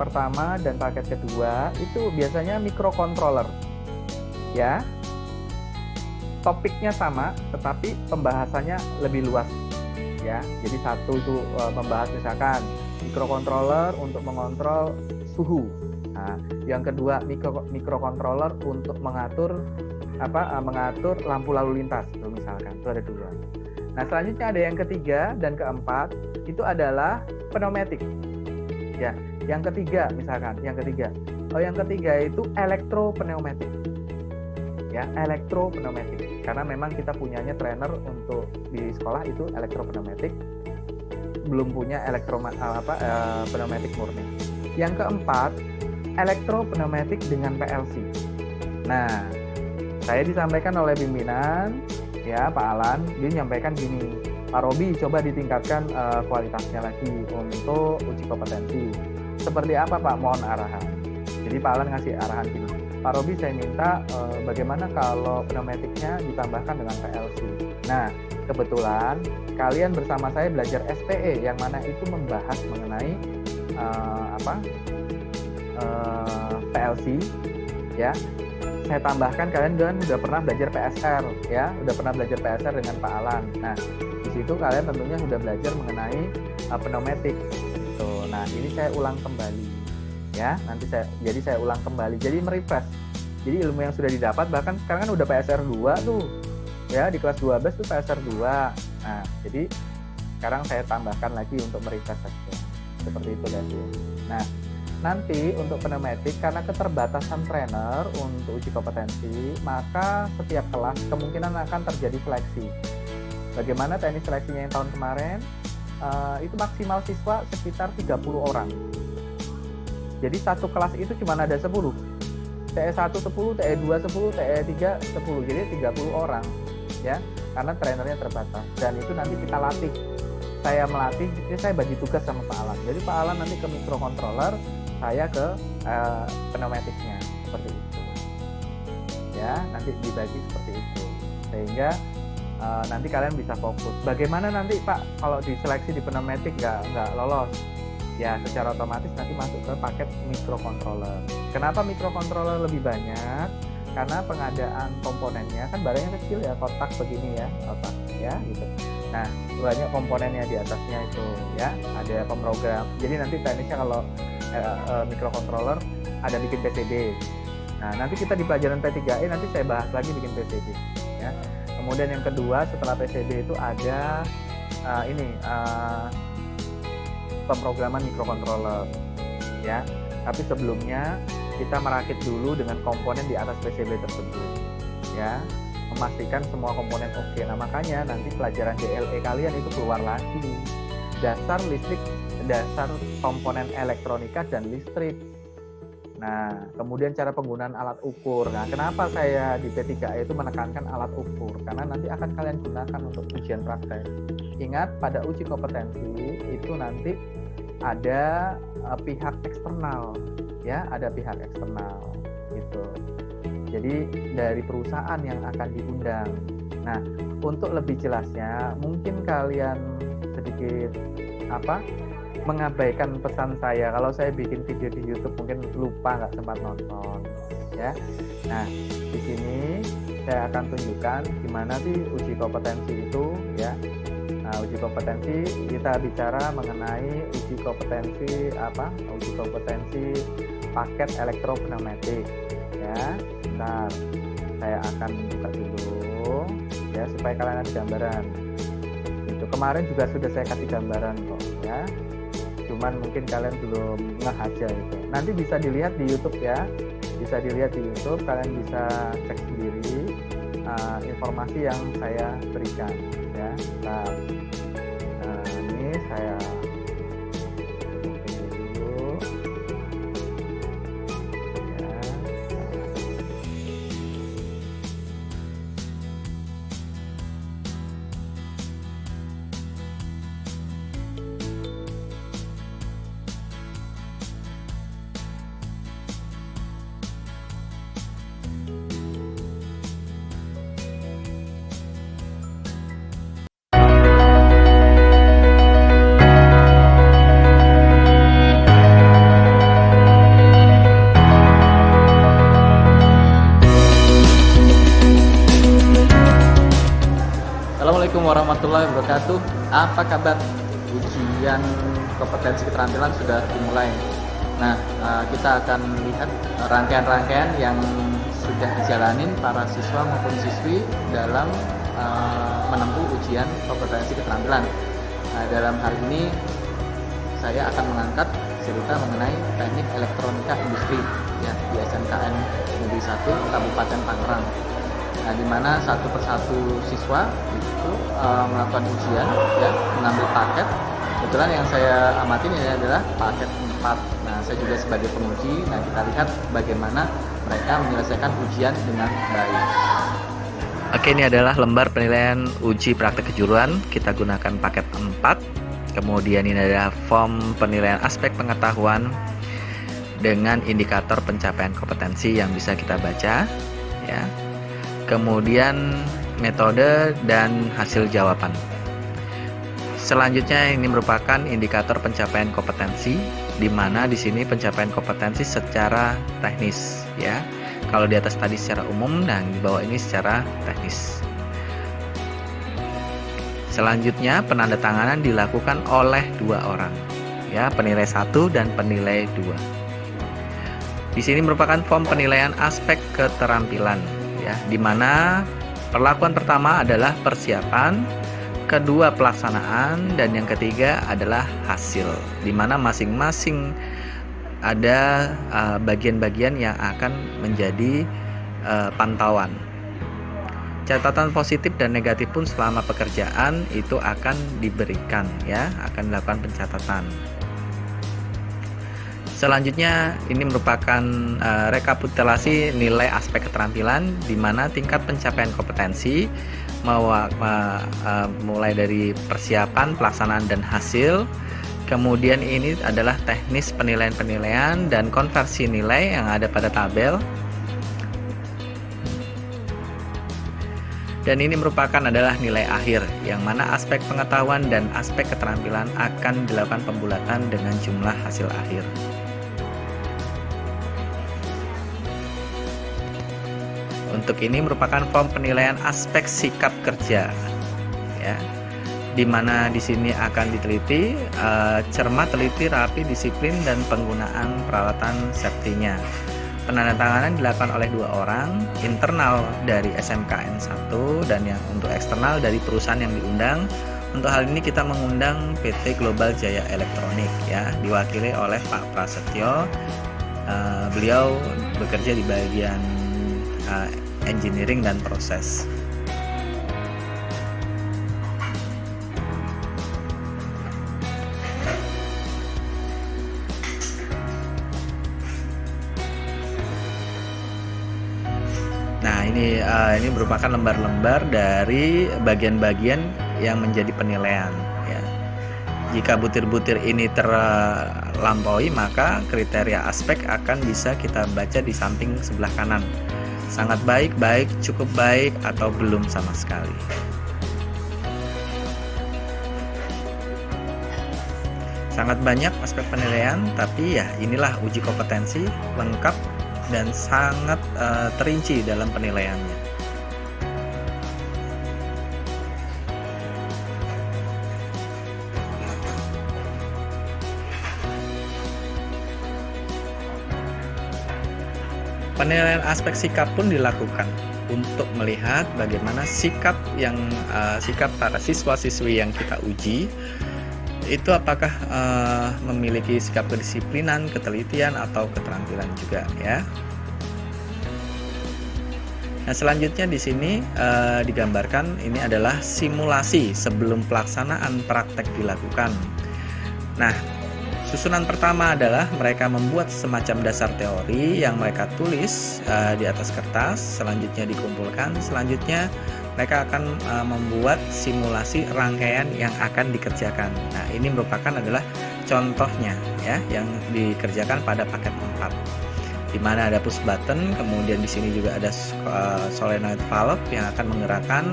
pertama dan paket kedua itu biasanya microcontroller, ya. Topiknya sama, tetapi pembahasannya lebih luas, ya. Jadi satu itu membahas misalkan microcontroller untuk mengontrol suhu. Nah, yang kedua microcontroller untuk mengatur lampu lalu lintas, misalkan. Itu ada 2. Nah, selanjutnya ada yang ketiga dan keempat itu adalah pneumatik. Ya, yang ketiga itu elektropneumatik. Ya, elektropneumatik. Karena memang kita punyanya trainer untuk di sekolah itu elektropneumatik, belum punya pneumatik murni. Yang keempat, elektropneumatik dengan PLC. Nah, saya disampaikan oleh pimpinan, ya Pak Alan, dia menyampaikan gini, Pak Robi coba ditingkatkan kualitasnya lagi untuk uji kompetensi. Seperti apa Pak? Mohon arahan. Jadi Pak Alan ngasih arahan gini, Pak Robi saya minta bagaimana kalau pneumatiknya ditambahkan dengan PLC. Nah, kebetulan kalian bersama saya belajar SPE yang mana itu membahas mengenai PLC, ya. Saya tambahkan kalian udah pernah belajar PSR, ya, udah pernah belajar PSR dengan Pak Alan. Nah, di situ kalian tentunya sudah belajar mengenai pneumatik. Gitu. Nah, ini saya ulang kembali, ya. Jadi saya ulang kembali. Jadi merefresh. Jadi ilmu yang sudah didapat bahkan sekarang kan udah PSR 2 tuh, ya di kelas 12 tuh PSR 2. Nah, jadi sekarang saya tambahkan lagi untuk merefresh saja. Seperti itu guys. Nah, nanti untuk pneumatik karena keterbatasan trainer untuk uji kompetensi, maka setiap kelas kemungkinan akan terjadi seleksi. Bagaimana teknik seleksinya yang tahun kemarin? Itu maksimal siswa sekitar 30 orang. Jadi satu kelas itu cuma ada 10. TE1 10, TE2 10, TE3 10. Jadi 30 orang, ya. Karena trainernya terbatas. Dan itu nanti kita latih. Saya melatih, jadi saya bagi tugas sama Pak Alan. Jadi Pak Alan nanti ke microcontroller, saya ke pneumatiknya, seperti itu. Ya, nanti dibagi seperti itu. Sehingga nanti kalian bisa fokus. Bagaimana nanti Pak kalau diseleksi di pneumatik nggak lolos? Ya, secara otomatis nanti masuk ke paket microcontroller. Kenapa microcontroller lebih banyak? Karena pengadaan komponennya kan barangnya kecil ya, kotak begini ya, kotak ya gitu. Nah, banyak komponennya di atasnya itu ya, ada pemrogram. Jadi nanti teknisnya kalau microcontroller ada bikin PCB. Nah, nanti kita di pelajaran P3E nanti saya bahas lagi bikin PCB ya. Kemudian yang kedua setelah PCB itu ada pemrograman microcontroller ya. Tapi sebelumnya kita merakit dulu dengan komponen di atas PCB tersebut ya, memastikan semua komponen oke. Nah, makanya nanti pelajaran DLE kalian itu keluar lagi dasar listrik, dasar komponen elektronika dan listrik. Nah, kemudian cara penggunaan alat ukur. Nah, kenapa saya di P3E itu menekankan alat ukur? Karena nanti akan kalian gunakan untuk ujian praktek. Ingat, pada uji kompetensi itu nanti ada pihak eksternal, ya, ada pihak eksternal gitu. Jadi dari perusahaan yang akan diundang. Nah, untuk lebih jelasnya, mungkin kalian sedikit mengabaikan pesan saya. Kalau saya bikin video di YouTube mungkin lupa, nggak sempat nonton, ya. Nah, di sini saya akan tunjukkan gimana sih uji kompetensi itu, ya. Nah, uji kompetensi kita bicara mengenai uji kompetensi apa? Uji kompetensi paket elektropneumatik, ya. Bentar, saya akan buka dulu, ya, supaya kalian ada gambaran. Itu kemarin juga sudah saya kasih gambaran kok, ya. Cuman mungkin kalian belum ngeh aja itu. Nanti bisa dilihat di YouTube, ya. Bisa dilihat di YouTube, kalian bisa cek sendiri informasi yang saya berikan, ya. Nah, ini saya dulu, ya. Assalamualaikum warahmatullahi wabarakatuh. Apa kabar? Ujian kompetensi keterampilan sudah dimulai. Nah, kita akan lihat rangkaian-rangkaian yang sudah dijalanin para siswa maupun siswi dalam menempuh ujian kompetensi keterampilan. Nah, dalam hal ini saya akan mengangkat cerita mengenai teknik elektronika industri, ya, di SMKN Negeri 1 Kabupaten Tangerang. Nah, di mana satu persatu siswa itu melakukan ujian, ya, mengambil paket. Kebetulan yang saya amatin ini adalah paket 4. Nah, saya juga sebagai penguji. Nah, kita lihat bagaimana mereka menyelesaikan ujian dengan baik. Oke, ini adalah lembar penilaian uji praktek kejuruan. Kita gunakan paket 4. Kemudian ini adalah form penilaian aspek pengetahuan dengan indikator pencapaian kompetensi yang bisa kita baca, ya. Kemudian metode dan hasil jawaban. Selanjutnya ini merupakan indikator pencapaian kompetensi, di mana di sini pencapaian kompetensi secara teknis, ya. Kalau di atas tadi secara umum, dan di bawah ini secara teknis. Selanjutnya penandatanganan dilakukan oleh 2 orang, ya, penilai 1 dan penilai 2. Di sini merupakan form penilaian aspek keterampilan, ya, di mana perlakuan pertama adalah persiapan, kedua pelaksanaan, dan yang ketiga adalah hasil, di mana masing-masing ada bagian-bagian yang akan menjadi pantauan. Catatan positif dan negatif pun selama pekerjaan itu akan diberikan, ya, akan dilakukan pencatatan. Selanjutnya ini merupakan rekapitulasi nilai aspek keterampilan, di mana tingkat pencapaian kompetensi mulai dari persiapan, pelaksanaan, dan hasil. Kemudian ini adalah teknis penilaian-penilaian dan konversi nilai yang ada pada tabel. Dan ini merupakan adalah nilai akhir, yang mana aspek pengetahuan dan aspek keterampilan akan dilakukan pembulatan dengan jumlah hasil akhir. Untuk ini merupakan form penilaian aspek sikap kerja, ya, di mana di sini akan diteliti cermat, teliti, rapi, disiplin, dan penggunaan peralatan safety-nya. Penandatanganan dilakukan oleh 2 orang, internal dari SMKN 1 dan yang untuk eksternal dari perusahaan yang diundang. Untuk hal ini kita mengundang PT Global Jaya Elektronik, ya, diwakili oleh Pak Prasetyo. Beliau bekerja di bagian engineering dan proses. Nah, ini merupakan lembar-lembar dari bagian-bagian yang menjadi penilaian, ya. Jika butir-butir ini terlampaui, maka kriteria aspek akan bisa kita baca di samping sebelah kanan. Sangat baik, baik, cukup baik, atau belum sama sekali. Sangat banyak aspek penilaian, tapi ya inilah uji kompetensi lengkap dan sangat terinci dalam penilaiannya. Penilaian aspek sikap pun dilakukan untuk melihat bagaimana sikap para siswa-siswi yang kita uji itu apakah memiliki sikap kedisiplinan, ketelitian atau keterampilan juga ya. Nah, selanjutnya di sini digambarkan ini adalah simulasi sebelum pelaksanaan praktek dilakukan. Nah, susunan pertama adalah mereka membuat semacam dasar teori yang mereka tulis di atas kertas, selanjutnya dikumpulkan, selanjutnya mereka akan membuat simulasi rangkaian yang akan dikerjakan. Nah, ini merupakan adalah contohnya ya yang dikerjakan pada paket 4. Di mana ada push button, kemudian di sini juga ada solenoid valve yang akan menggerakkan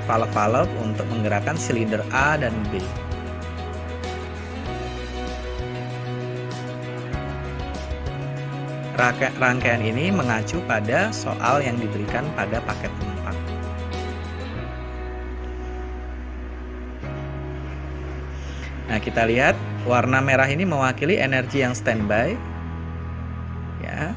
valve-valve untuk menggerakkan silinder A dan B. Rangkaian ini mengacu pada soal yang diberikan pada paket 4. Nah, kita lihat warna merah ini mewakili energi yang standby. Ya.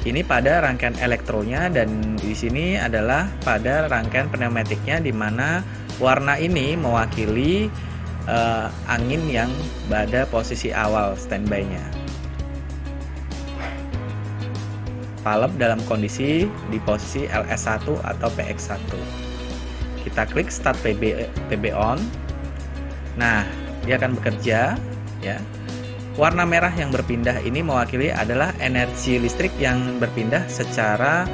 Ini pada rangkaian elektronya dan di sini adalah pada rangkaian pneumatiknya, di mana warna ini mewakili angin yang pada posisi awal standby-nya. Valve dalam kondisi di posisi LS1 atau PX1. Kita klik start PB on. Nah, dia akan bekerja ya. Warna merah yang berpindah ini mewakili adalah energi listrik yang berpindah secara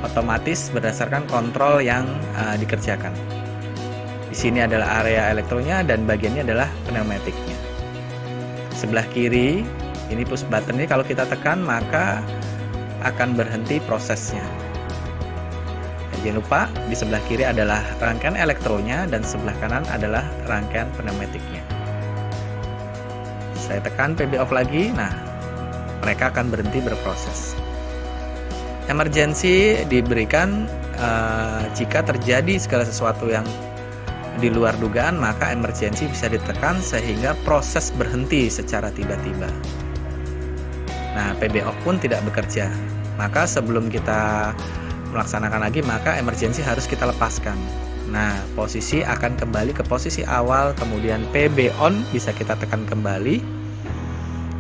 otomatis berdasarkan kontrol yang dikerjakan. Di sini adalah area elektronya dan bagiannya adalah pneumatiknya. Sebelah kiri ini push button ini kalau kita tekan maka akan berhenti prosesnya. Jangan lupa di sebelah kiri adalah rangkaian elektronya dan sebelah kanan adalah rangkaian pneumatiknya. Saya tekan PB off lagi, nah mereka akan berhenti berproses. Emergency diberikan jika terjadi segala sesuatu yang di luar dugaan, maka emergency bisa ditekan sehingga proses berhenti secara tiba-tiba. Nah, PB off pun tidak bekerja. Maka sebelum kita melaksanakan lagi, maka emergency harus kita lepaskan. Nah, posisi akan kembali ke posisi awal, kemudian PB on bisa kita tekan kembali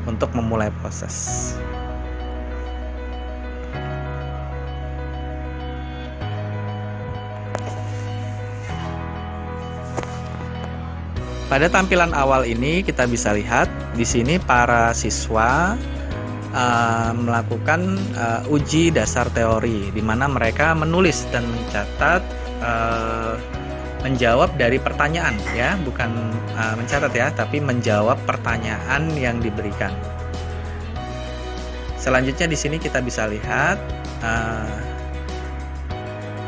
untuk memulai proses. Pada tampilan awal ini kita bisa lihat di sini para siswa melakukan uji dasar teori, di mana mereka menulis dan mencatat, menjawab dari pertanyaan ya, bukan mencatat ya, tapi menjawab pertanyaan yang diberikan. Selanjutnya di sini kita bisa lihat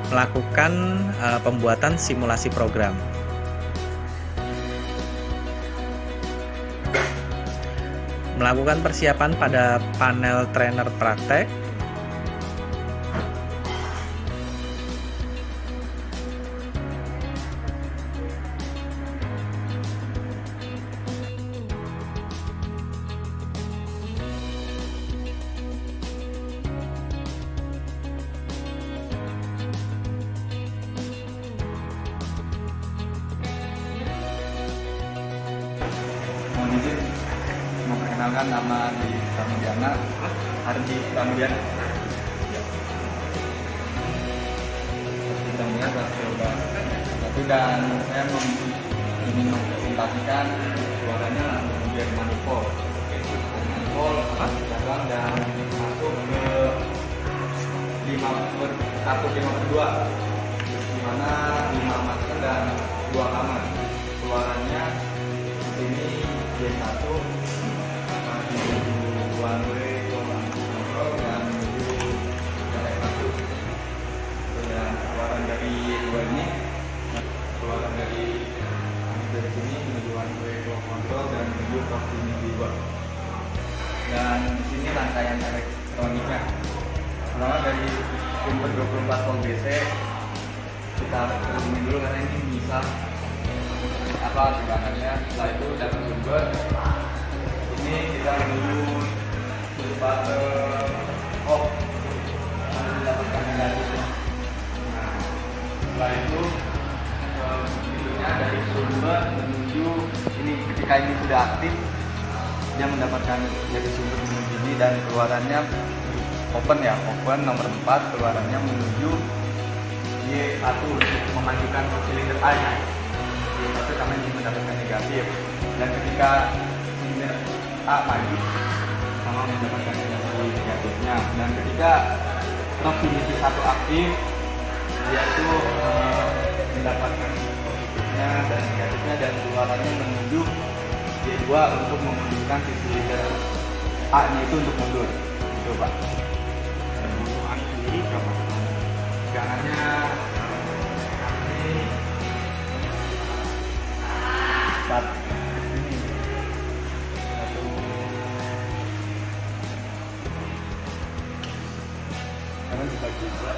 melakukan pembuatan simulasi program. Melakukan persiapan pada panel trainer praktek. Mohon izin memperkenalkan nama di Pramudiana, Ardi Pramudiana. Kita melihat satu dan saya ingin mempresentasikan suaranya menjadi manifold. Manifold cabang dan masuk ke 5/2, di mana 5 master dan 2 kamar. Suaranya ini J1 menuju one way kontrol dan menuju LS1. Dan keluaran dari dua ini, keluaran dari sini menuju one way kontrol rangkaian elektroniknya. Pertama dari sumber 24 volt DC kita hubungi dulu karena ini bisa apa tegangannya. Setelah itu dapat sumber ini kita menuju button off untuk mendapatkan negatifnya. Nah, setelah itu pintunya dari sumber menuju ini, ketika ini sudah aktif dia mendapatkan dari sumber menuju ini dan keluarannya open ya, open nomor 4, keluarannya menuju Y1 untuk memajukan silinder A nya. Y1 karena ini mendapatkan negatif, dan ketika silinder A maju sama mendapatkan energi negatifnya, dan ketika proximity 1 aktif dia itu mendapatkan positifnya dan negatifnya, dan keluarannya menuju Y2 untuk memundurkan si silinder A nya itu untuk mundur. Coba kebutuhan sendiri berapa? Tegangannya ini satu karena dibagi dua.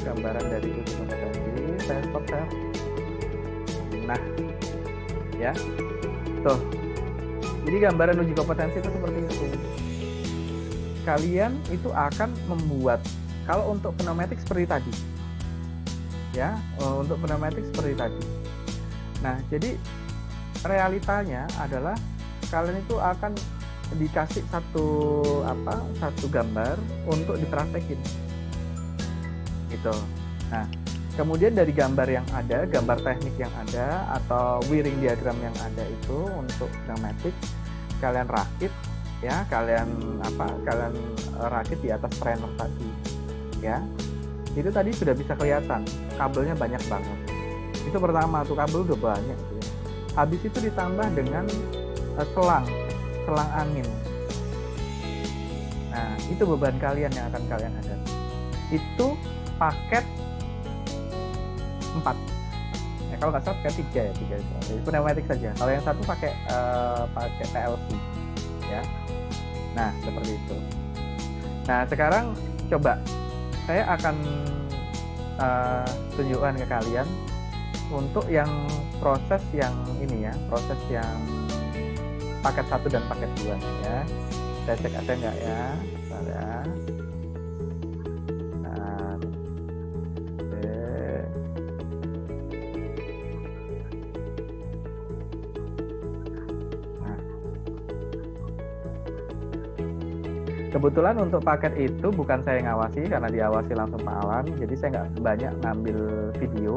Gambaran dari uji kompetensi, saya stop saya. Nah, ya, tuh. Jadi gambaran uji kompetensi itu seperti itu. Kalian itu akan membuat, kalau untuk pneumatik seperti tadi, ya, untuk pneumatik seperti tadi. Nah, jadi realitanya adalah kalian itu akan dikasih satu gambar untuk dipraktekin. Gitu. Nah, kemudian dari gambar yang ada, gambar teknik yang ada atau wiring diagram yang ada itu untuk pneumatik kalian rakit ya, kalian rakit di atas strainer tadi ya. Itu tadi sudah bisa kelihatan kabelnya banyak banget. Itu pertama tuh, kabel udah banyak gitu ya. Habis itu ditambah dengan selang angin. Nah, itu beban kalian yang akan kalian hadapi. Itu paket 4 ya, kalau nggak salah pakai 3 ya, 3 itu. Jadi pneumatik saja. Kalau yang satu pakai PLC ya. Nah, seperti itu. Nah, sekarang coba saya akan tunjukkan ke kalian untuk yang proses yang ini ya, proses yang paket 1 dan paket 2 ya. Saya cek ada nggak ya. Ada. Kebetulan untuk paket itu bukan saya yang ngawasi karena diawasi langsung Pak Alan, jadi saya nggak banyak ngambil video,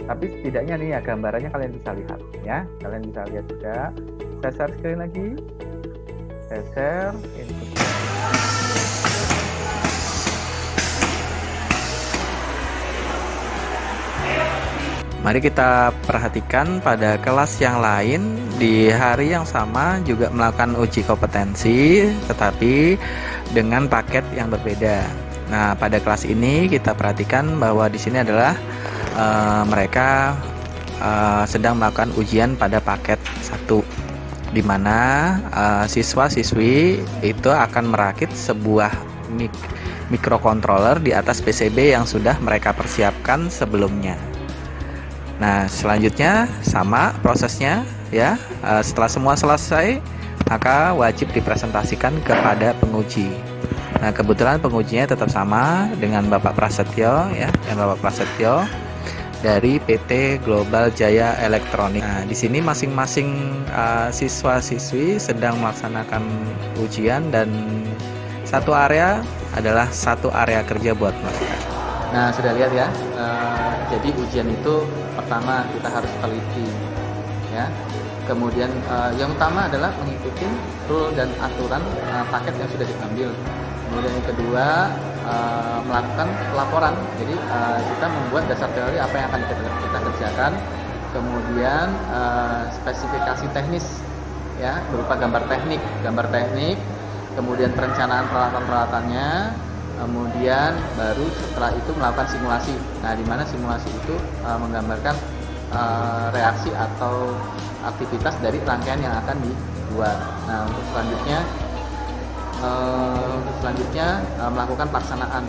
tapi setidaknya nih ya gambarannya kalian bisa lihat ya, kalian bisa lihat juga. Saya share screen lagi, saya share input. Mari kita perhatikan pada kelas yang lain di hari yang sama juga melakukan uji kompetensi tetapi dengan paket yang berbeda. Nah, pada kelas ini kita perhatikan bahwa di sini adalah mereka sedang melakukan ujian pada paket 1 di mana siswa-siswi itu akan merakit sebuah microcontroller di atas PCB yang sudah mereka persiapkan sebelumnya. Nah, selanjutnya sama prosesnya ya. Setelah semua selesai, maka wajib dipresentasikan kepada penguji. Nah, kebetulan pengujinya tetap sama dengan Bapak Prasetyo ya, dan Bapak Prasetyo dari PT Global Jaya Elektronik. Nah, di sini masing-masing siswa-siswi sedang melaksanakan ujian dan satu area adalah satu area kerja buat mereka. Nah, sudah lihat ya. Jadi ujian itu pertama kita harus teliti, ya. Kemudian yang utama adalah mengikuti rule dan aturan paket yang sudah diambil. Kemudian yang kedua melakukan pelaporan. Jadi kita membuat dasar teori apa yang akan kita kerjakan, kemudian spesifikasi teknis ya berupa gambar teknik, kemudian perencanaan peralatan-peralatannya, kemudian baru setelah itu melakukan simulasi. Nah, di mana simulasi itu menggambarkan reaksi atau aktivitas dari rangkaian yang akan dibuat. Nah, untuk selanjutnya melakukan pelaksanaan.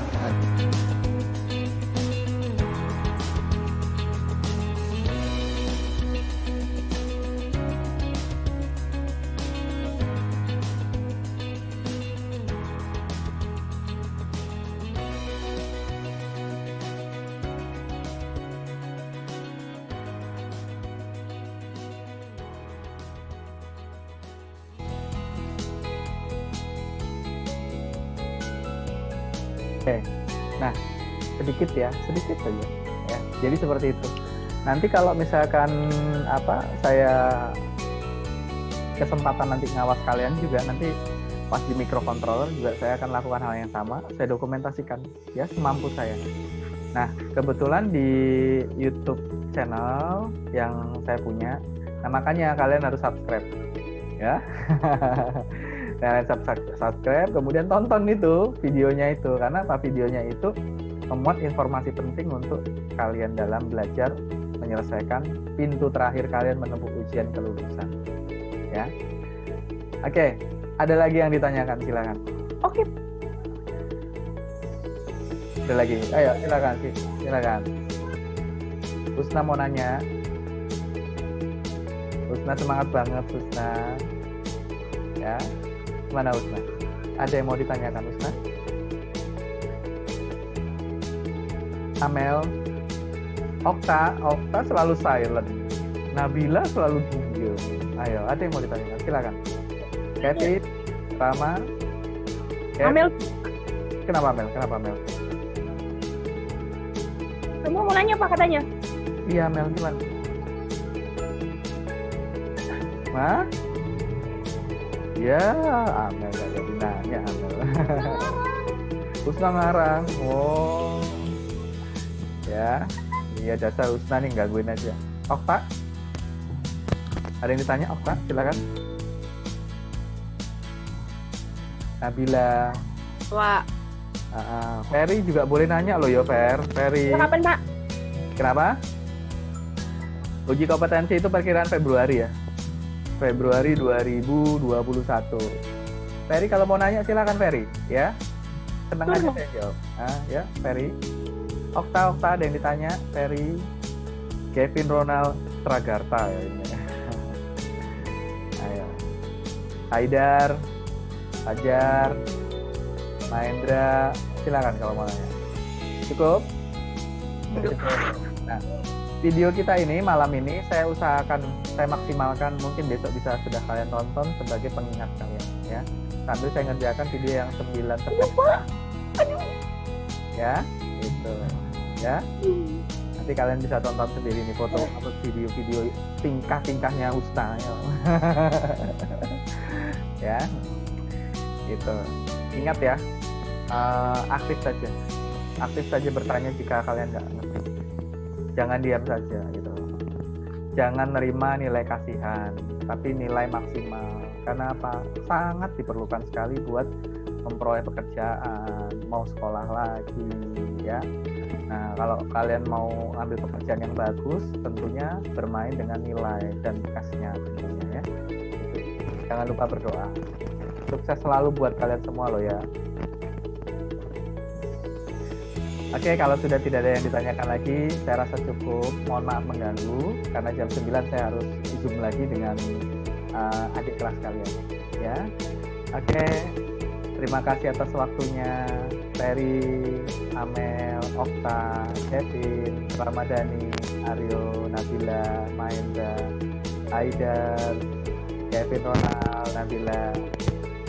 Oke, nah sedikit saja, ya. Jadi seperti itu. Nanti kalau misalkan saya kesempatan nanti ngawas kalian juga, nanti pas di microcontroller juga saya akan lakukan hal yang sama. Saya dokumentasikan ya semampu saya. Nah, kebetulan di YouTube channel yang saya punya, nah makanya kalian harus subscribe, ya. Kalian subscribe, kemudian tonton itu videonya itu, karena apa? Videonya itu memuat informasi penting untuk kalian dalam belajar menyelesaikan pintu terakhir kalian menempuh ujian kelulusan, ya. Oke, ada lagi yang ditanyakan, silakan. Oke. Ada lagi, ayo silakan. Husna mau nanya. Husna semangat banget, Husna. Ya. Mana Husna? Ada yang mau ditanyakan, Husna? Amel, Okta selalu silent. Nabila selalu diem. Ayo, ada yang mau ditanyakan? Silakan. Kevin, Rama, Amel, Kenapa Amel? kamu mau nanya apa katanya? Iya, Amel gimana? Hah? Ya, Amel gak jadi nanya, Amel. Husna ngarang. Oh. Ya. Iya, dasar Husna nih, gangguin aja. Okta? Ada yang ditanya, Okta? Silakan. Nabila. Wah, Ferry juga boleh nanya loh ya, Ferry. kapan Pak? Kenapa? Uji kompetensi itu perkiraan Februari ya. Februari 2021. Ferry kalau mau nanya silakan Ferry, ya. Senang aja saya jawab. Ya, Ferry. Okta ada yang ditanya, Ferry. Kevin Ronald Tragarta ya ini. Ayo. Haidar, Fajar, Mahendra, silakan kalau mau nanya. Cukup? Nah, video kita ini malam ini saya maksimalkan, mungkin besok bisa sudah kalian tonton sebagai pengingat kalian ya. Sambil saya ngerjakan video yang 9 tertentu. Ya, itu. Ya. Nanti kalian bisa tonton sendiri nih foto atau video-video tingkah-tingkahnya Husna ya. Ya. Gitu. Ingat ya. Aktif saja bertanya jika kalian nggak ngerti. Jangan diam saja gitu. Jangan nerima nilai kasihan, tapi nilai maksimal. Karena apa? Sangat diperlukan sekali buat memperoleh pekerjaan, mau sekolah lagi, ya. Nah, kalau kalian mau ambil pekerjaan yang bagus, tentunya bermain dengan nilai dan kasnya tentunya ya. Jangan lupa berdoa. Sukses selalu buat kalian semua loh ya. Oke, kalau sudah tidak ada yang ditanyakan lagi, saya rasa cukup. Mohon maaf mengganggu, karena jam 9 saya harus Zoom lagi dengan adik kelas kalian. Ya, oke. Terima kasih atas waktunya, Ferry, Amel, Okta, Kevin, Ramadhani, Aryo, Nabila, Mahendra, Haidar, Kevin Ronald, Nabila.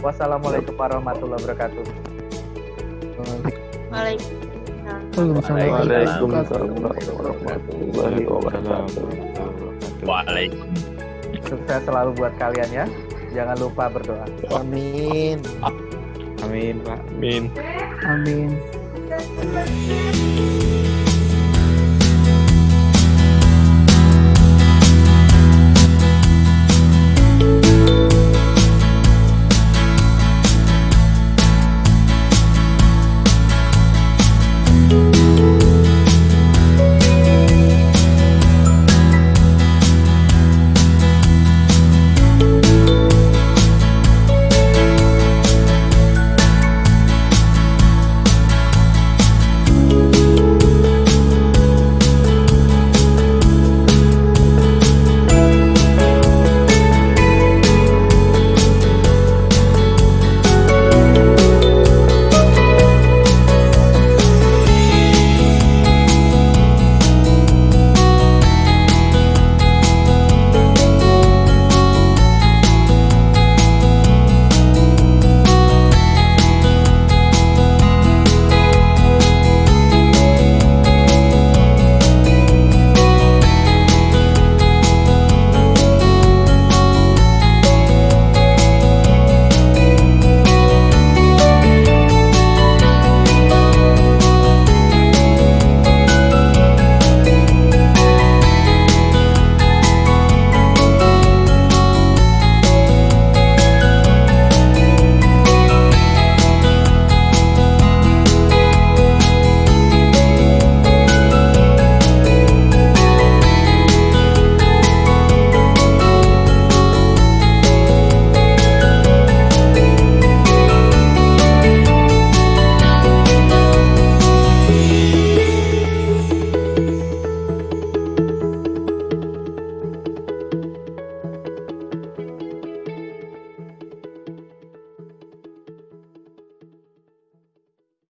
Wassalamualaikum warahmatullahi wabarakatuh. Waalaikumsalam warahmatullahi wabarakatuh. Sukses selalu buat kalian ya. Jangan lupa berdoa. Amin. Amin, Pak. Amin. Amin.